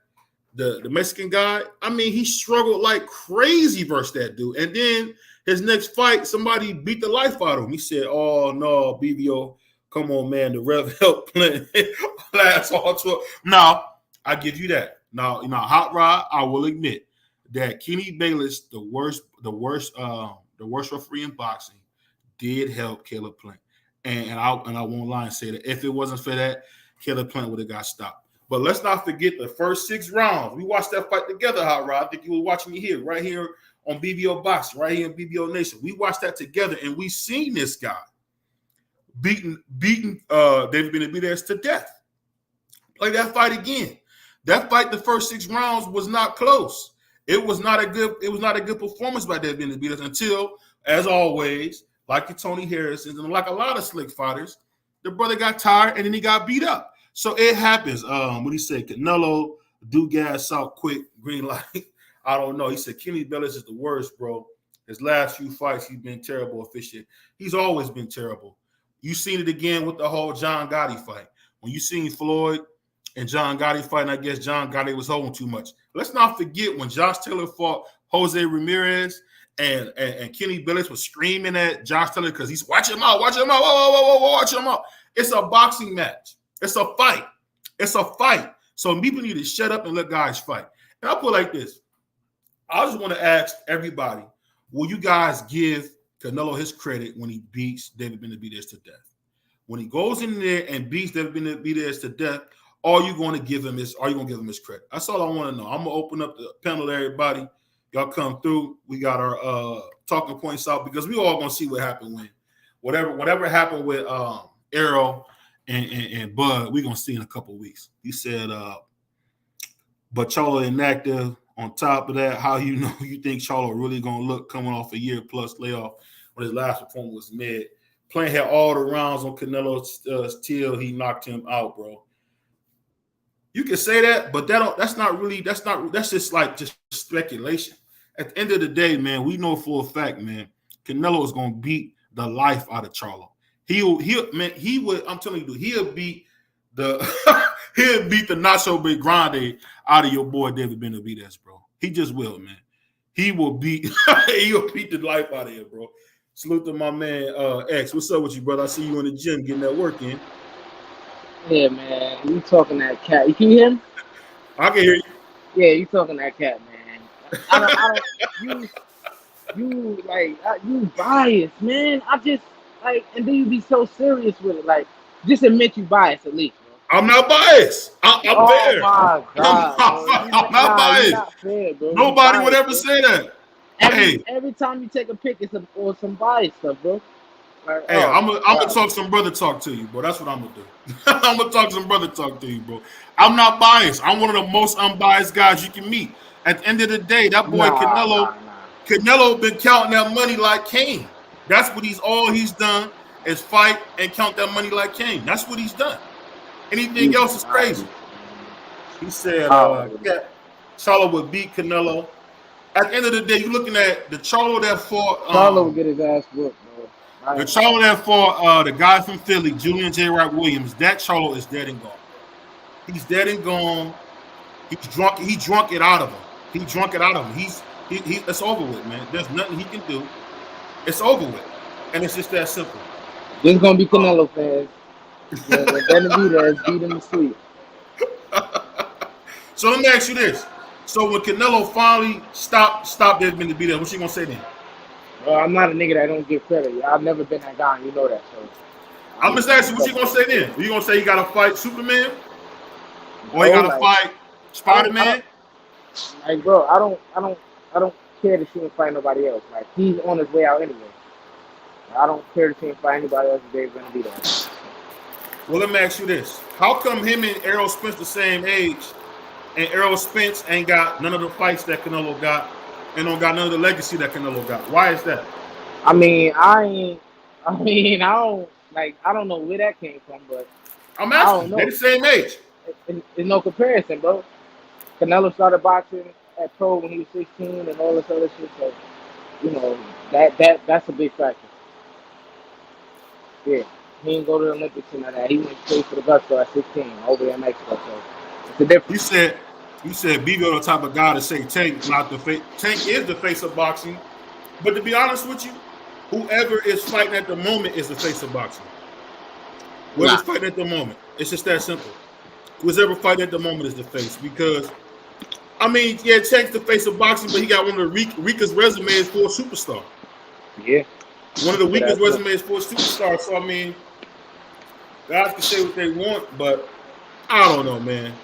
C: The Mexican guy. I mean, he struggled like crazy versus that dude. And then his next fight, somebody beat the life out of him. He said, "Oh no, BBO, come on, man. The Rev help playing last all 12." Now, I give you that. Now, Hot Rod, I will admit that Kenny Bayless, the worst referee in boxing, did help Caleb Plant. And I won't lie and say that if it wasn't for that, Caleb Plant would have got stopped. But let's not forget the first 6 rounds. We watched that fight together, Hot Rod. I think you were watching me here, right here on BBO Boxing, right here in BBO Nation. We watched that together, and we seen this guy beating David Benavidez to death. Play that fight again. That fight, the first 6 rounds, was not close. It was not a good performance by David Benavidez until, as always, like your Tony Harrison and like a lot of slick fighters, the brother got tired and then he got beat up. So it happens. What do you say? Canelo, do gas out quick, green light. I don't know. He said Kenny Bayless is the worst, bro. His last few fights, he's been terrible officiating. He's always been terrible. You seen it again with the whole John Gotti fight. When you seen Floyd and John Gotti fight, and I guess John Gotti was holding too much. Let's not forget when Josh Taylor fought Jose Ramirez and Kenny Billis was screaming at Josh Taylor because he's watch him out, watch him out, whoa, watch him out. It's a boxing match. It's a fight. It's a fight. So people need to shut up and let guys fight. And I'll put it like this. I just want to ask everybody, will you guys give Canelo his credit when he beats David Benavidez to death? When he goes in there and beats David Benavidez to death, are you going to give him his credit? That's all I want to know. I'm going to open up the panel to everybody. Y'all come through. We got our talking points out because we all going to see what happened when whatever happened with Errol and Bud, we're going to see in a couple of weeks. He said, but Charlo inactive. On top of that, how you think Charlo really going to look coming off a year plus layoff when his last performance was mid? Playing had all the rounds on Canelo till he knocked him out, bro. You can say that, but that's just speculation. At the end of the day, man, we know for a fact, man, Canelo is going to beat the life out of Charlo. I'm telling you, he'll beat the he'll beat the not so big grande out of your boy David Benavidez, bro. He just will, man. He will beat he'll beat the life out of you, bro. Salute to my man X. What's up with you, brother? I see you in the gym getting that work in.
A: Yeah, man. You talking that cat. You can hear him?
C: I can hear you.
A: Yeah, you talking that cat, man. I don't you biased, man. I just and then you be so serious with it. Like, just admit you biased at least, bro.
C: I'm not biased. I'm fair.
A: Oh my God,
C: I'm not biased.
A: You're not fair, bro.
C: Nobody would ever say that.
A: Every time you take a pic, it's some biased stuff, bro. Like,
C: hey, I'm gonna talk some brother talk to you, bro. That's what I'm gonna do. I'm gonna talk some brother talk to you, bro. I'm not biased. I'm one of the most unbiased guys you can meet. At the end of the day, that boy Canelo been counting that money like Kane. That's what he's done is fight and count that money like Kane. That's what he's done. Anything else is crazy. He said, Charlo would beat Canelo. At the end of the day, you're looking at the Charlo that fought.
A: Charlo would get his ass whooped, bro.
C: The Charlo that fought the guy from Philly, Julian J. Wright Williams. That Charlo is dead and gone. He's dead and gone. He's drunk. He drunk it out of him. He drunk it out of him. It's over with, man. There's nothing he can do. It's over with, and it's just that simple.
A: This is gonna be Canelo fans. Benavidez beat him to sleep.
C: So let me ask you this: so when Canelo finally stopped David Benavidez, what's he gonna say then?
A: Well, I'm not a nigga that don't give credit. I've never been that guy, and you know that. So
C: I'm just asking, what you gonna say then? Are you gonna say you gotta fight Superman, or you gotta fight Spider-Man?
A: Like, bro, I don't care to see him fight nobody else. Like, he's on his way out anyway. I don't care to see him fight anybody else if they're gonna be there.
C: Well, let me ask you this: how come him and Errol Spence the same age, and Errol Spence ain't got none of the fights that Canelo got, and don't got none of the legacy that Canelo got? Why is that?
A: I don't know where that came from, but
C: I'm asking. They're the same age.
A: There's no comparison, bro. Canelo started boxing at pro when he was 16 and all this other shit. So, you know, that's a big factor. Yeah, he didn't go to the Olympics and all that. He went straight for the gusto at 16 over there in Mexico. So it's a difference.
C: You said Bigo the type of guy to say Tank not the face. Tank is the face of boxing, but to be honest with you, whoever is fighting at the moment is the face of boxing. Whoever's fighting at the moment, it's just that simple. Who's ever fighting at the moment is the face, because I mean, yeah, Tank's the face of boxing, but he got one of the weakest resumes for a superstar.
A: Yeah.
C: One of the weakest resumes for a superstar. So, I mean, guys can say what they want, but I don't know, man.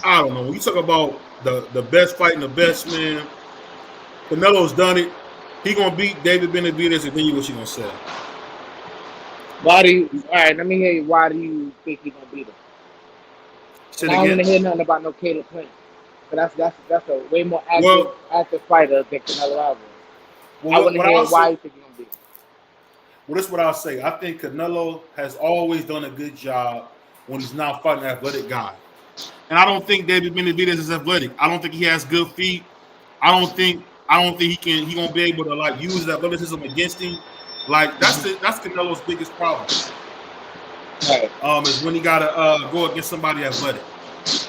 C: I don't know. When you talk about the best fighting the best, man, Canelo's done it. He going to beat David Benavidez, and then what you going to say?
A: All right, let me hear you. Why do you think he's going to beat him? I don't want to hear nothing about no Caleb Plant. But that's a way more active fighter than Canelo Alvarez. I want to hear why you think he's going to beat him.
C: Well, that's what I'll say. I think Canelo has always done a good job when he's not fighting an athletic guy. And I don't think David Benavidez is athletic. I don't think he has good feet. I don't think I don't think he gonna be able to like use that athleticism against him. Like that's Canelo's biggest problem.
A: Right.
C: Is when he gotta go against somebody athletic.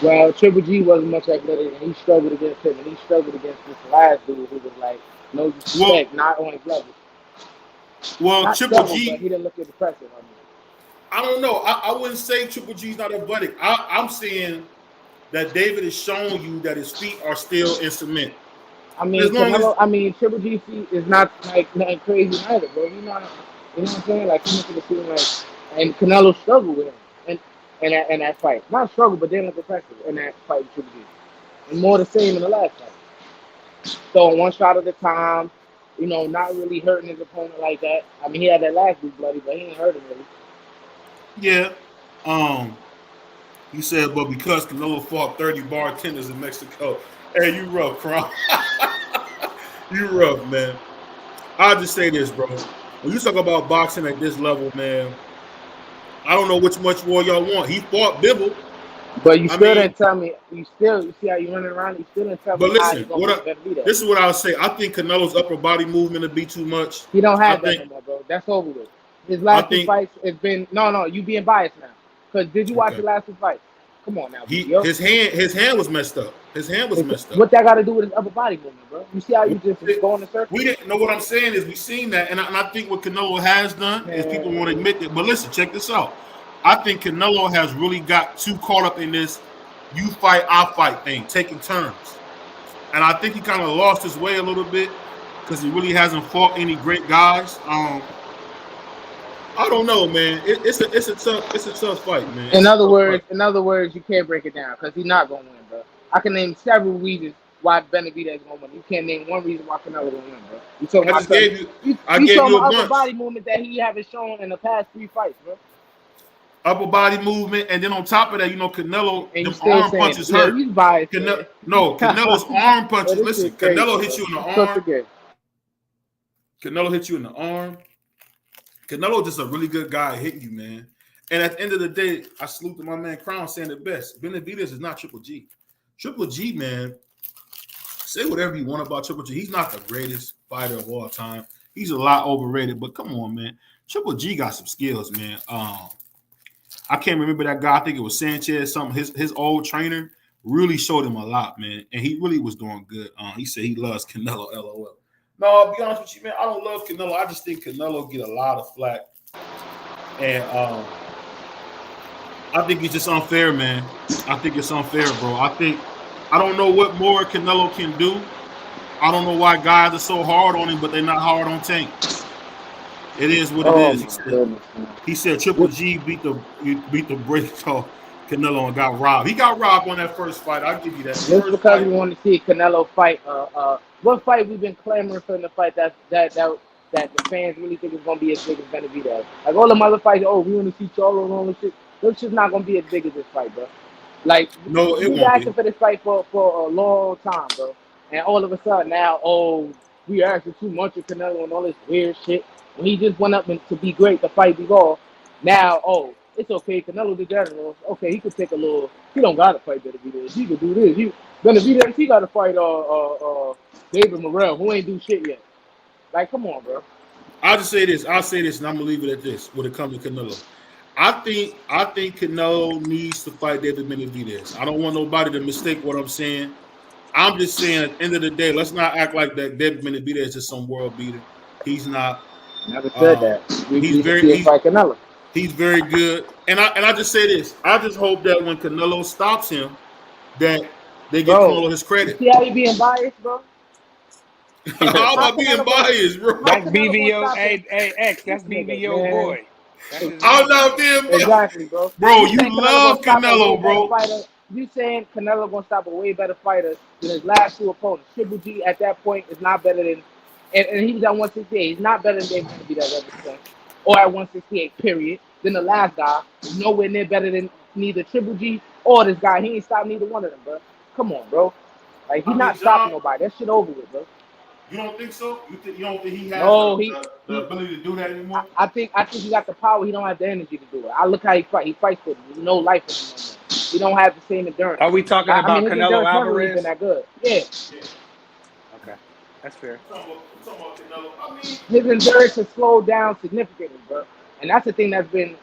A: Well, Triple G wasn't much athletic, and he struggled against him, and he struggled against this last dude who was like no disrespect, not on his level.
C: Well,
A: Not
C: Triple
A: struggle,
C: G,
A: but he didn't look impressive.
C: I don't know. I wouldn't say Triple G's not athletic. I'm saying that David is showing you that his feet are still in cement.
A: I mean, Triple G feet is not like nothing crazy either, bro. You know what I'm saying? Like he making it seem like, and Canelo struggled with him, and that fight, not struggle, but didn't look impressive in that fight with Triple G, and more the same in the last fight. Throwing one shot at a time, you know, not really hurting his opponent like that. I mean, he had that last dude bloody, but he ain't hurt him really.
C: Yeah. He said, but because Canelo fought 30 bartenders in Mexico, hey, you rough, Crown. You rough, man. I'll just say this, bro. When you talk about boxing at this level, man, I don't know which much more y'all want. He fought Bibble.
A: But you still didn't tell me. You see how you running around? You still didn't tell me how
C: listen,
A: this
C: is what I would say. I think Canelo's upper body movement would be too much.
A: He don't have that no more, bro. That's over with. His last two fights has been no. You being biased now. Because did you watch the last two fights? Come on now.
C: His hand was messed up. His hand was messed up.
A: What that got to do with his upper body movement, bro? You see how you just go in the circle?
C: We didn't know what I'm saying is we seen that, and I think what Canelo has done is people want to admit it. But listen, check this out. I think Canelo has really got too caught up in this you fight, I fight thing, taking turns. And I think he kind of lost his way a little bit because he really hasn't fought any great guys. I don't know, man. It's a tough fight, man.
A: In other words, you can't break it down because he's not gonna win, bro. I can name several reasons why Benavidez is gonna win. You can't name one reason why Canelo gonna win, bro. You talking about
C: I gave you a
A: upper
C: bunch.
A: body movement that he haven't shown in the past 3 fights, bro.
C: Upper body movement, and then on top of that, you know, Canelo,
A: and
C: the arm punches hurt.
A: He's biased,
C: Canelo's arm punches. Listen, Canelo hits you in the arm. Canelo hits you in the arm. Canelo just a really good guy hitting you, man. And at the end of the day, I salute to my man Crown saying it best. Benavidez is not Triple G. Triple G, man, say whatever you want about Triple G. He's not the greatest fighter of all time. He's a lot overrated, but come on, man. Triple G got some skills, man. I can't remember that guy. I think it was Sanchez, something. His old trainer really showed him a lot, man. And he really was doing good. He said he loves Canelo, LOL. No, I'll be honest with you, man. I don't love Canelo. I just think Canelo get a lot of flack. And I think it's just unfair, man. I think it's unfair, bro. I don't know what more Canelo can do. I don't know why guys are so hard on him, but they're not hard on Tank. It is what it is. He said Triple G beat the brakes off Canelo and got robbed. He got robbed on that first fight. I'll give you that.
A: Just because we want to see Canelo fight. What fight we've been clamoring for in the fight that the fans really think is gonna be as big as Benavidez. Like all the other fights, we want to see Charlo and all this shit. This shit's not gonna be as big as this fight, bro. Like
C: no, it
A: we've been asking for this fight for a long time, bro. And all of a sudden now, we asking too much of Canelo and all this weird shit. When he just went up to be great, the fight be all. Now, it's okay. Canelo did that. Okay, he could take a little. He don't gotta fight Benavidez. He could do this. Benavidez, he gotta fight David Morrell, who ain't do shit yet. Like, come on, bro.
C: I'll say this, and I'm gonna leave it at this. When it comes to Canelo, I think Canelo needs to fight David Benavidez. I don't want nobody to mistake what I'm saying. I'm just saying, at the end of the day, let's not act like that David Benavidez is some world beater. He's not.
A: Never said that. He's
C: very good. And I just say this. I just hope that when Canelo stops him, that they give Canelo his credit.
A: See how he being biased, bro?
C: How am I being biased, bro?
A: That's BVO. Hey, X. That's BVO boy.
C: I'm not being biased.
A: Exactly, bro.
C: Bro, you love Canelo, bro.
A: You saying Canelo gonna stop a way better fighter than his last 2 opponents? Triple G at that point is not better than. And he was at 168. He's not better than David Benavidez at this point. Or at 168, period. Then the last guy is nowhere near better than neither Triple G or this guy. He ain't stopped neither one of them, bro. Come on, bro. Like, he's not stopping nobody. That shit over with, bro.
C: You don't think so? You don't think he has the ability to do that anymore?
A: I think he got the power. He don't have the energy to do it. I look how he fight. He fights for no life in him no more. He don't have the same endurance.
E: Are we talking about Canelo Alvarez?
A: Been that good. Yeah.
E: Okay.
A: That's fair.
E: His endurance has slowed down significantly, bro. And that's the thing that's been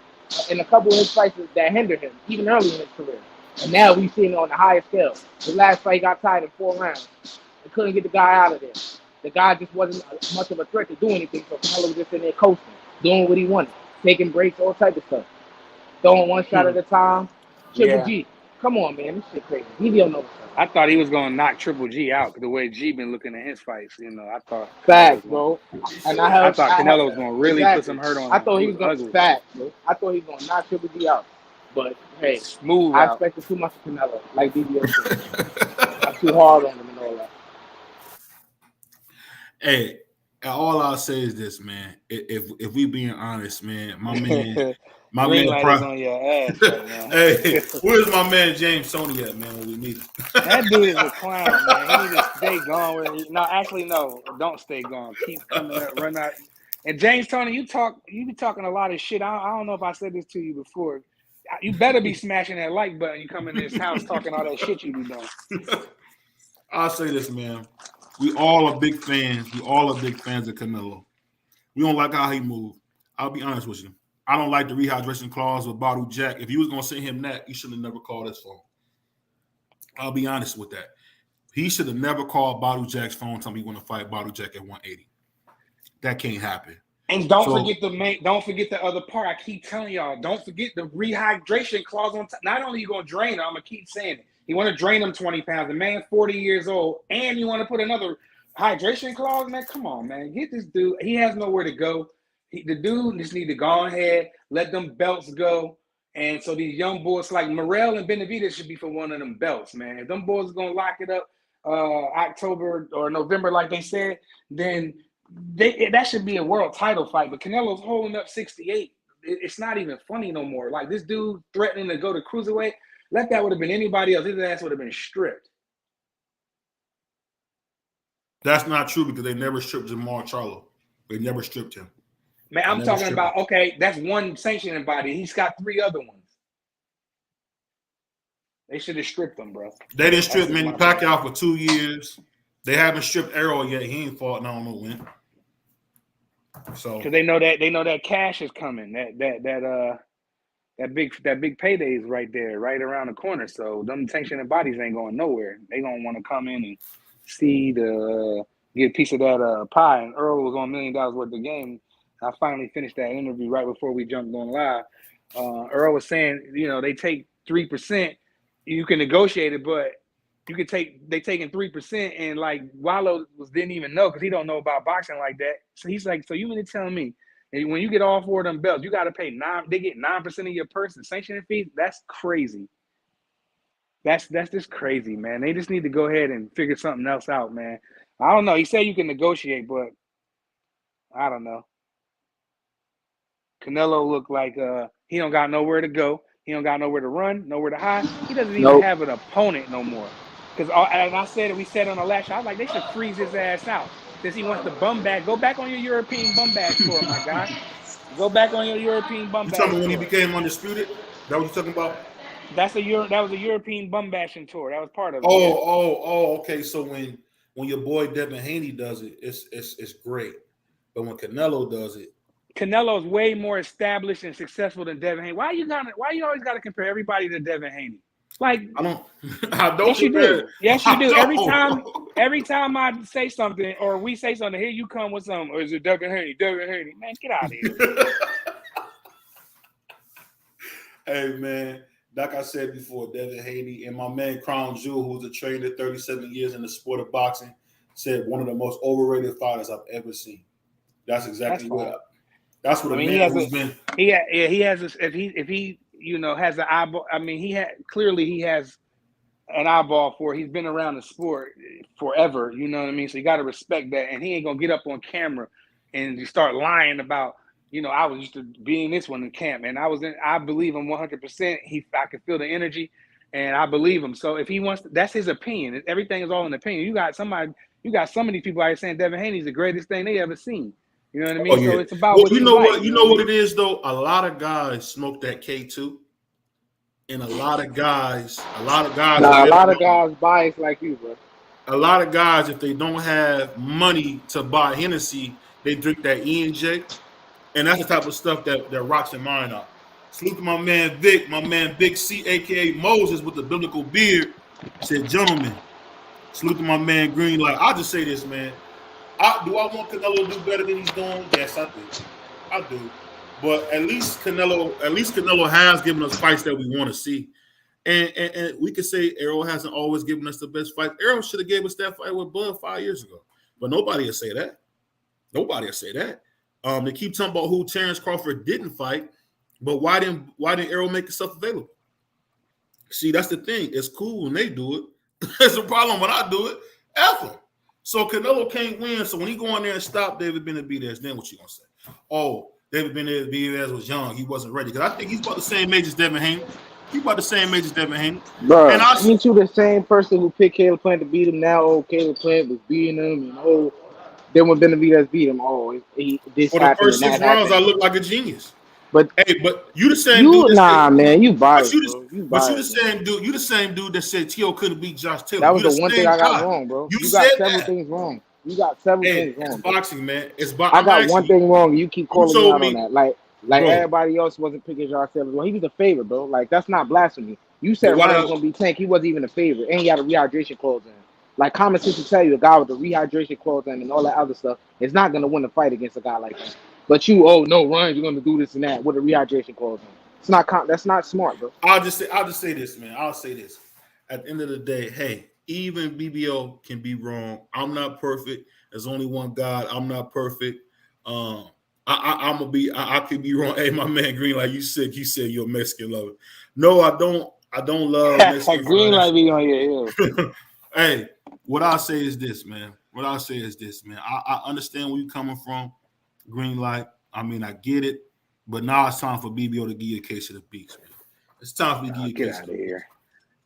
E: in a couple of his fights that hindered him, even early in his career. And now we've seen it on the highest scale. The last fight got tied in 4 rounds. They couldn't get the guy out of there. The guy just wasn't much of a threat to do anything, so Canelo was just in there coasting, doing what he wanted, taking breaks, all type of stuff. Throwing one shot at a time. Triple
A: Yeah.
E: G. Come on, man. This shit crazy. He don't know what's up.
A: I thought he was going to knock Triple G out the way G been looking at his fights. You know, I thought
E: Facts, bro. And
A: I thought Canelo was going to really put some hurt on him.
E: I thought he was going to facts, bro. I thought he was going to knock Triple G out. But hey,
A: smooth
E: I
A: out.
E: expected too much of Canelo, like DBO said. I'm too hard on him and all that.
C: Hey, all I'll say is this, man. If we being honest, man, my man
A: on your ass right now.
C: Hey, where's my man James Tony at, man, when we need him?
A: That dude is a clown, man. He need to stay gone. No, don't stay gone. Keep coming up, run out. And James Tony, you be talking a lot of shit. I don't know if I said this to you before. You better be smashing that like button. You come in this house talking all that shit you be doing.
C: I'll say this, man. We all are big fans. We all are big fans of Canelo. We don't like how he moved. I'll be honest with you. I don't like the rehydration clause with Badu Jack. If you was gonna send him that, you should have never called his phone. I'll be honest with that. He should have never called Badu Jack's phone telling me he want to fight Badu Jack at 180. That can't happen.
A: And don't forget the other part. I keep telling y'all, don't forget the rehydration clause on top. Not only you gonna drain him, I'm gonna keep saying it. You want to drain him 20 pounds. The man's 40 years old, and you want to put another hydration clause, man. Come on, man. Get this dude. He has nowhere to go. The dude just need to go ahead, let them belts go. And so these young boys like Morrell and Benavidez should be for one of them belts, man. If them boys are gonna lock it up October or November, like they said, then that should be a world title fight. But Canelo's holding up 68. It's not even funny no more. Like this dude threatening to go to cruiserweight. Let that would have been anybody else. His ass would have been stripped.
C: That's not true because they never stripped Jamal Charlo. They never stripped him.
A: Man, I'm talking about, okay, that's one sanctioning body. He's got 3 other ones. They should have stripped him, bro.
C: They didn't strip Manny Pacquiao for 2 years. They haven't stripped Errol yet. He ain't fought, and I don't know when. So
A: because they know that cash is coming. That big payday is right there, right around the corner. So them sanctioning bodies ain't going nowhere. They gonna want to come in and get a piece of that pie. And Errol was on $1 million worth of game. I finally finished that interview right before we jumped on live. Errol was saying, they take 3%. You can negotiate it, but they taking 3%, and like Wallow didn't even know because he don't know about boxing like that. So he's like, so you mean to tell me when you get all 4 of them belts, you got to pay 9? They get 9% of your purse in sanctioning fees. That's crazy. That's just crazy, man. They just need to go ahead and figure something else out, man. I don't know. He said you can negotiate, but I don't know. Canelo looked like he don't got nowhere to go. He don't got nowhere to run, nowhere to hide. He doesn't even have an opponent no more. Because we said on the last show, I was like, they should freeze his ass out. Since he wants to bum back, go back on your European bum bash tour, my guy. Go back on your European bum bash tour.
C: You talking when he became undisputed? That what you talking about?
A: That was a European bum bashing tour. That was part of it.
C: Okay. So when your boy Devin Haney does it, it's great. But when Canelo does it,
A: Canelo's way more established and successful than Devin Haney. Why you always got to compare everybody to Devin Haney? Like
C: I don't.
A: Yes, you do. Yes, you do. Every time I say something or we say something, here you come with something. Or is it Devin Haney? Devin Haney, man, get out of here.
C: Hey man, like I said before, Devin Haney and my man Crown Jewel, who's a trainer 37 years in the sport of boxing, said one of the most overrated fighters I've ever seen. That's exactly that's what a man who's been.
A: He has if he has an eyeball. I mean, he has an eyeball for it. He's been around the sport forever. You know what I mean? So you got to respect that. And he ain't gonna get up on camera and just start lying about. I was used to being this one in camp, and I believe him 100%. I can feel the energy, and I believe him. So if he wants, that's his opinion. Everything is all an opinion. You got some of these people out here saying Devin Haney's the greatest thing they ever seen. You know what I mean?
C: Oh, yeah.
A: So it's about
C: what you know what it is though. A lot of guys smoke that K2, and a lot of guys.
E: A lot of guys biased like you, bro.
C: a lot of guys, if they don't have money to buy Hennessy, they drink that E&J, and that's the type of stuff that rocks your mind out. Salute to my man Vic, my man Big C, aka Moses, with the biblical beard. Said, gentlemen, salute to my man Green. Like, I'll just say this, man. Do I want Canelo to do better than he's doing? Yes, I do. I do. But at least Canelo has given us fights that we want to see. And we could say Errol hasn't always given us the best fight. Errol should have gave us that fight with Bud 5 years ago. But nobody will say that. Nobody will say that. They keep talking about who Terrence Crawford didn't fight, but why didn't Errol make himself available? See, that's the thing. It's cool when they do it. It's a problem when I do it. Ever. So Canelo can't win. So when he go in there and stop David Benavidez, then what you gonna say? Oh, David Benavidez was young. He wasn't ready. Because I think he's about the same age as Devin Haney. He's about the same age as Devin Haney.
E: Bro, ain't you the same person who picked Caleb Plant to beat him now? Caleb Plant was beating him, and then when Benavidez beat him, this
C: for
E: happened.
C: For the first 6 rounds, I look like a genius.
E: But
C: you the same dude.
E: Man, you biased.
C: You the same dude. You the same dude that said T.O. couldn't beat Josh Taylor.
E: That was the one thing I got wrong, bro. You got several things wrong. You got several things wrong.
C: It's boxing, man. It's
E: boxing. I got one thing wrong. You keep calling me out on that. Like bro, everybody else wasn't picking Josh Taylor. Well, he was a favorite, bro. Like, that's not blasphemy. You said Ryan was gonna be Tank. He wasn't even a favorite, and he had a rehydration clause in. Like, common sense will tell you, a guy with a rehydration clause in and all that other stuff is not gonna win a fight against a guy like that. But Ryan, you're gonna do this and that with a rehydration clause in. It's not. That's not smart, bro.
C: I'll just say this, man. I'll say this. At the end of the day, hey, even BBO can be wrong. I'm not perfect. There's only one God. I'm not perfect. I could be wrong. Hey, my man Green, like you said you're a Mexican lover. No, I don't love Mexican.
A: Green like be on your heel.
C: Hey, what I say is this, man. I understand where you're coming from. Green light. I mean, I get it, but now it's time for BBO to give you a case of the beats, man. It's time for you to give you a case of the beats.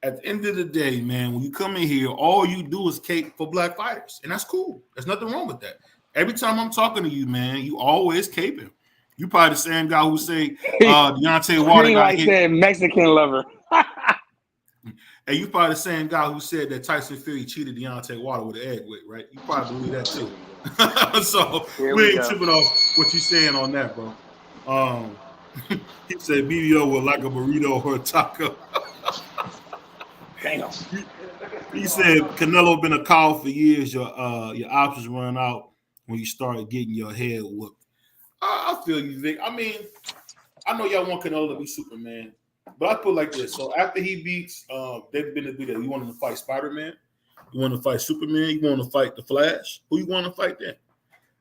C: At the end of the day, man, when you come in here, all you do is cape for black fighters, and that's cool. There's nothing wrong with that. Every time I'm talking to you, man, you always caping. You probably the same guy who say Deontay Wilder got hit.
A: Said Mexican lover.
C: And you probably the same guy who said that Tyson Fury cheated Deontay Wilder with an egg whip, right? You probably believe that too. So we ain't tripping off what you saying on that, bro. He said BBO would like a burrito or a taco.
A: Damn.
C: He said Canelo been a call for years. Your options run out when you start getting your head whooped. I feel you, Vic. I mean, I know y'all want Canelo to be Superman, but I put it like this. So after he beats David Benavidez, you want him to fight Spider-Man? You want to fight Superman? You want to fight the Flash? Who you want to fight then?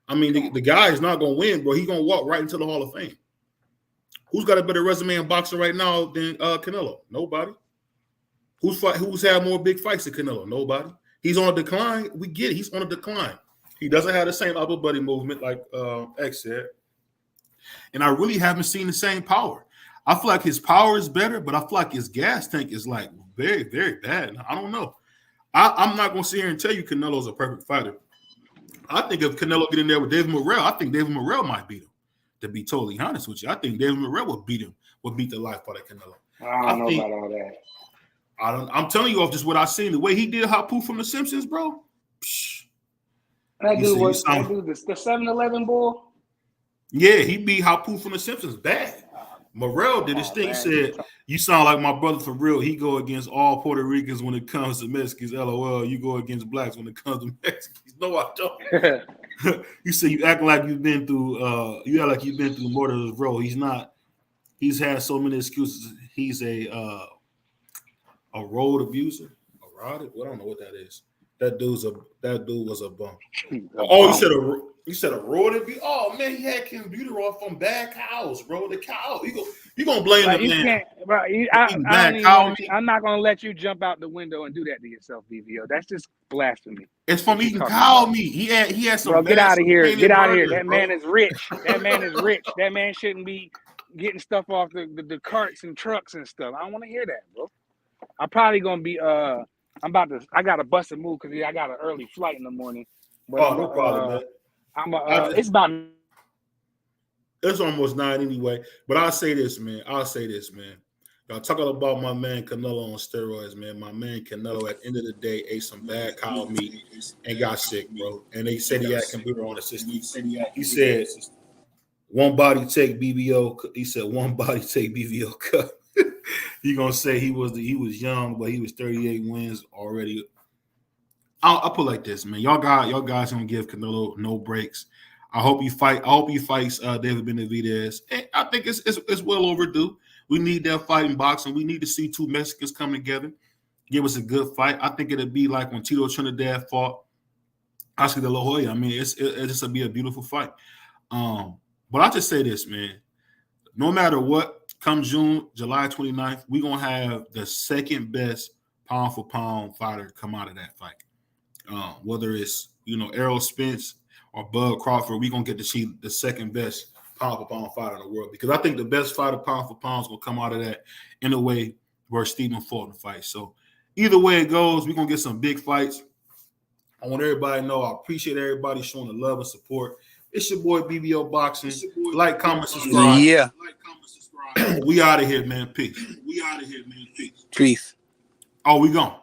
C: I mean, the guy is not going to win, bro. He's going to walk right into the Hall of Fame. Who's got a better resume in boxing right now than Canelo? Nobody. Who's had more big fights than Canelo? Nobody. He's on a decline. We get it. He's on a decline. He doesn't have the same upper body movement like X said. And I really haven't seen the same power. I feel like his power is better, but I feel like his gas tank is like very, very bad. I don't know. I'm not going to sit here and tell you Canelo's a perfect fighter. I think if Canelo get in there with David Morrell, I think David Morrell might beat him. To be totally honest with you, I think David Morrell would beat him, would beat the life out of Canelo.
A: I don't know about all that.
C: I'm telling you off just what I seen. The way he did Hapu from The Simpsons, bro. Psh.
A: That dude was the 7-Eleven bull.
C: Yeah, he beat Hapu from The Simpsons bad. Morrell did his thing. He said, "You sound like my brother for real. He go against all Puerto Ricans when it comes to Mexicans. LOL. You go against blacks when it comes to Mexicans. No, I don't." You say you act like you've been through. You act like you've been through more than his role. He's not. He's had so many excuses. He's a road abuser. A rod? Well, I don't know what that is. That dude was a bum. Oh, you said a road abuse? Oh man, he had Kimbuterol from bad cows, bro. The cow. You gonna blame the man?
A: Bro, I'm not gonna let you jump out the window and do that to yourself, BVO. That's just blasphemy.
C: It's from eating cow meat. He had some.
A: Bro, get out of here. Get out of here. That man is rich. That man is rich. That man shouldn't be getting stuff off the carts and trucks and stuff. I don't want to hear that, bro. I'm probably gonna be I got to bust a move because I got an early flight in the morning. But,
C: no problem, man.
A: It's
C: almost 9 anyway. But I'll say this, man. Y'all talking about my man Canelo on steroids, man. My man Canelo at the end of the day ate some bad cow meat and got sick, bro. And they said he had computer on the system. He said one body take BBO. He said one body take BBO cup. He gonna say he was young, but he was 38 wins already. I'll put it like this, man. Y'all guys gonna give Canelo no breaks. I hope he fights David Benavidez. And I think it's well overdue. We need that fight in boxing. We need to see two Mexicans come together, give us a good fight. I think it'll be like when Tito Trinidad fought Oscar De La Hoya. I mean, it's just will be a beautiful fight. But I just say this, man. No matter what, come July 29th, we're going to have the second best pound for pound fighter come out of that fight. Whether it's, Errol Spence or Bud Crawford, we're going to get to see the second best pound for pound fighter in the world. Because I think the best fighter pound for pound is going to come out of that in a way where Stephen fought the fight. So either way it goes, we're going to get some big fights. I want everybody to know I appreciate everybody showing the love and support. It's your boy BBO Boxing. Like, comment, subscribe.
A: Yeah.
C: We out of here, man. Peace.
A: Peace.
C: Oh, we gone.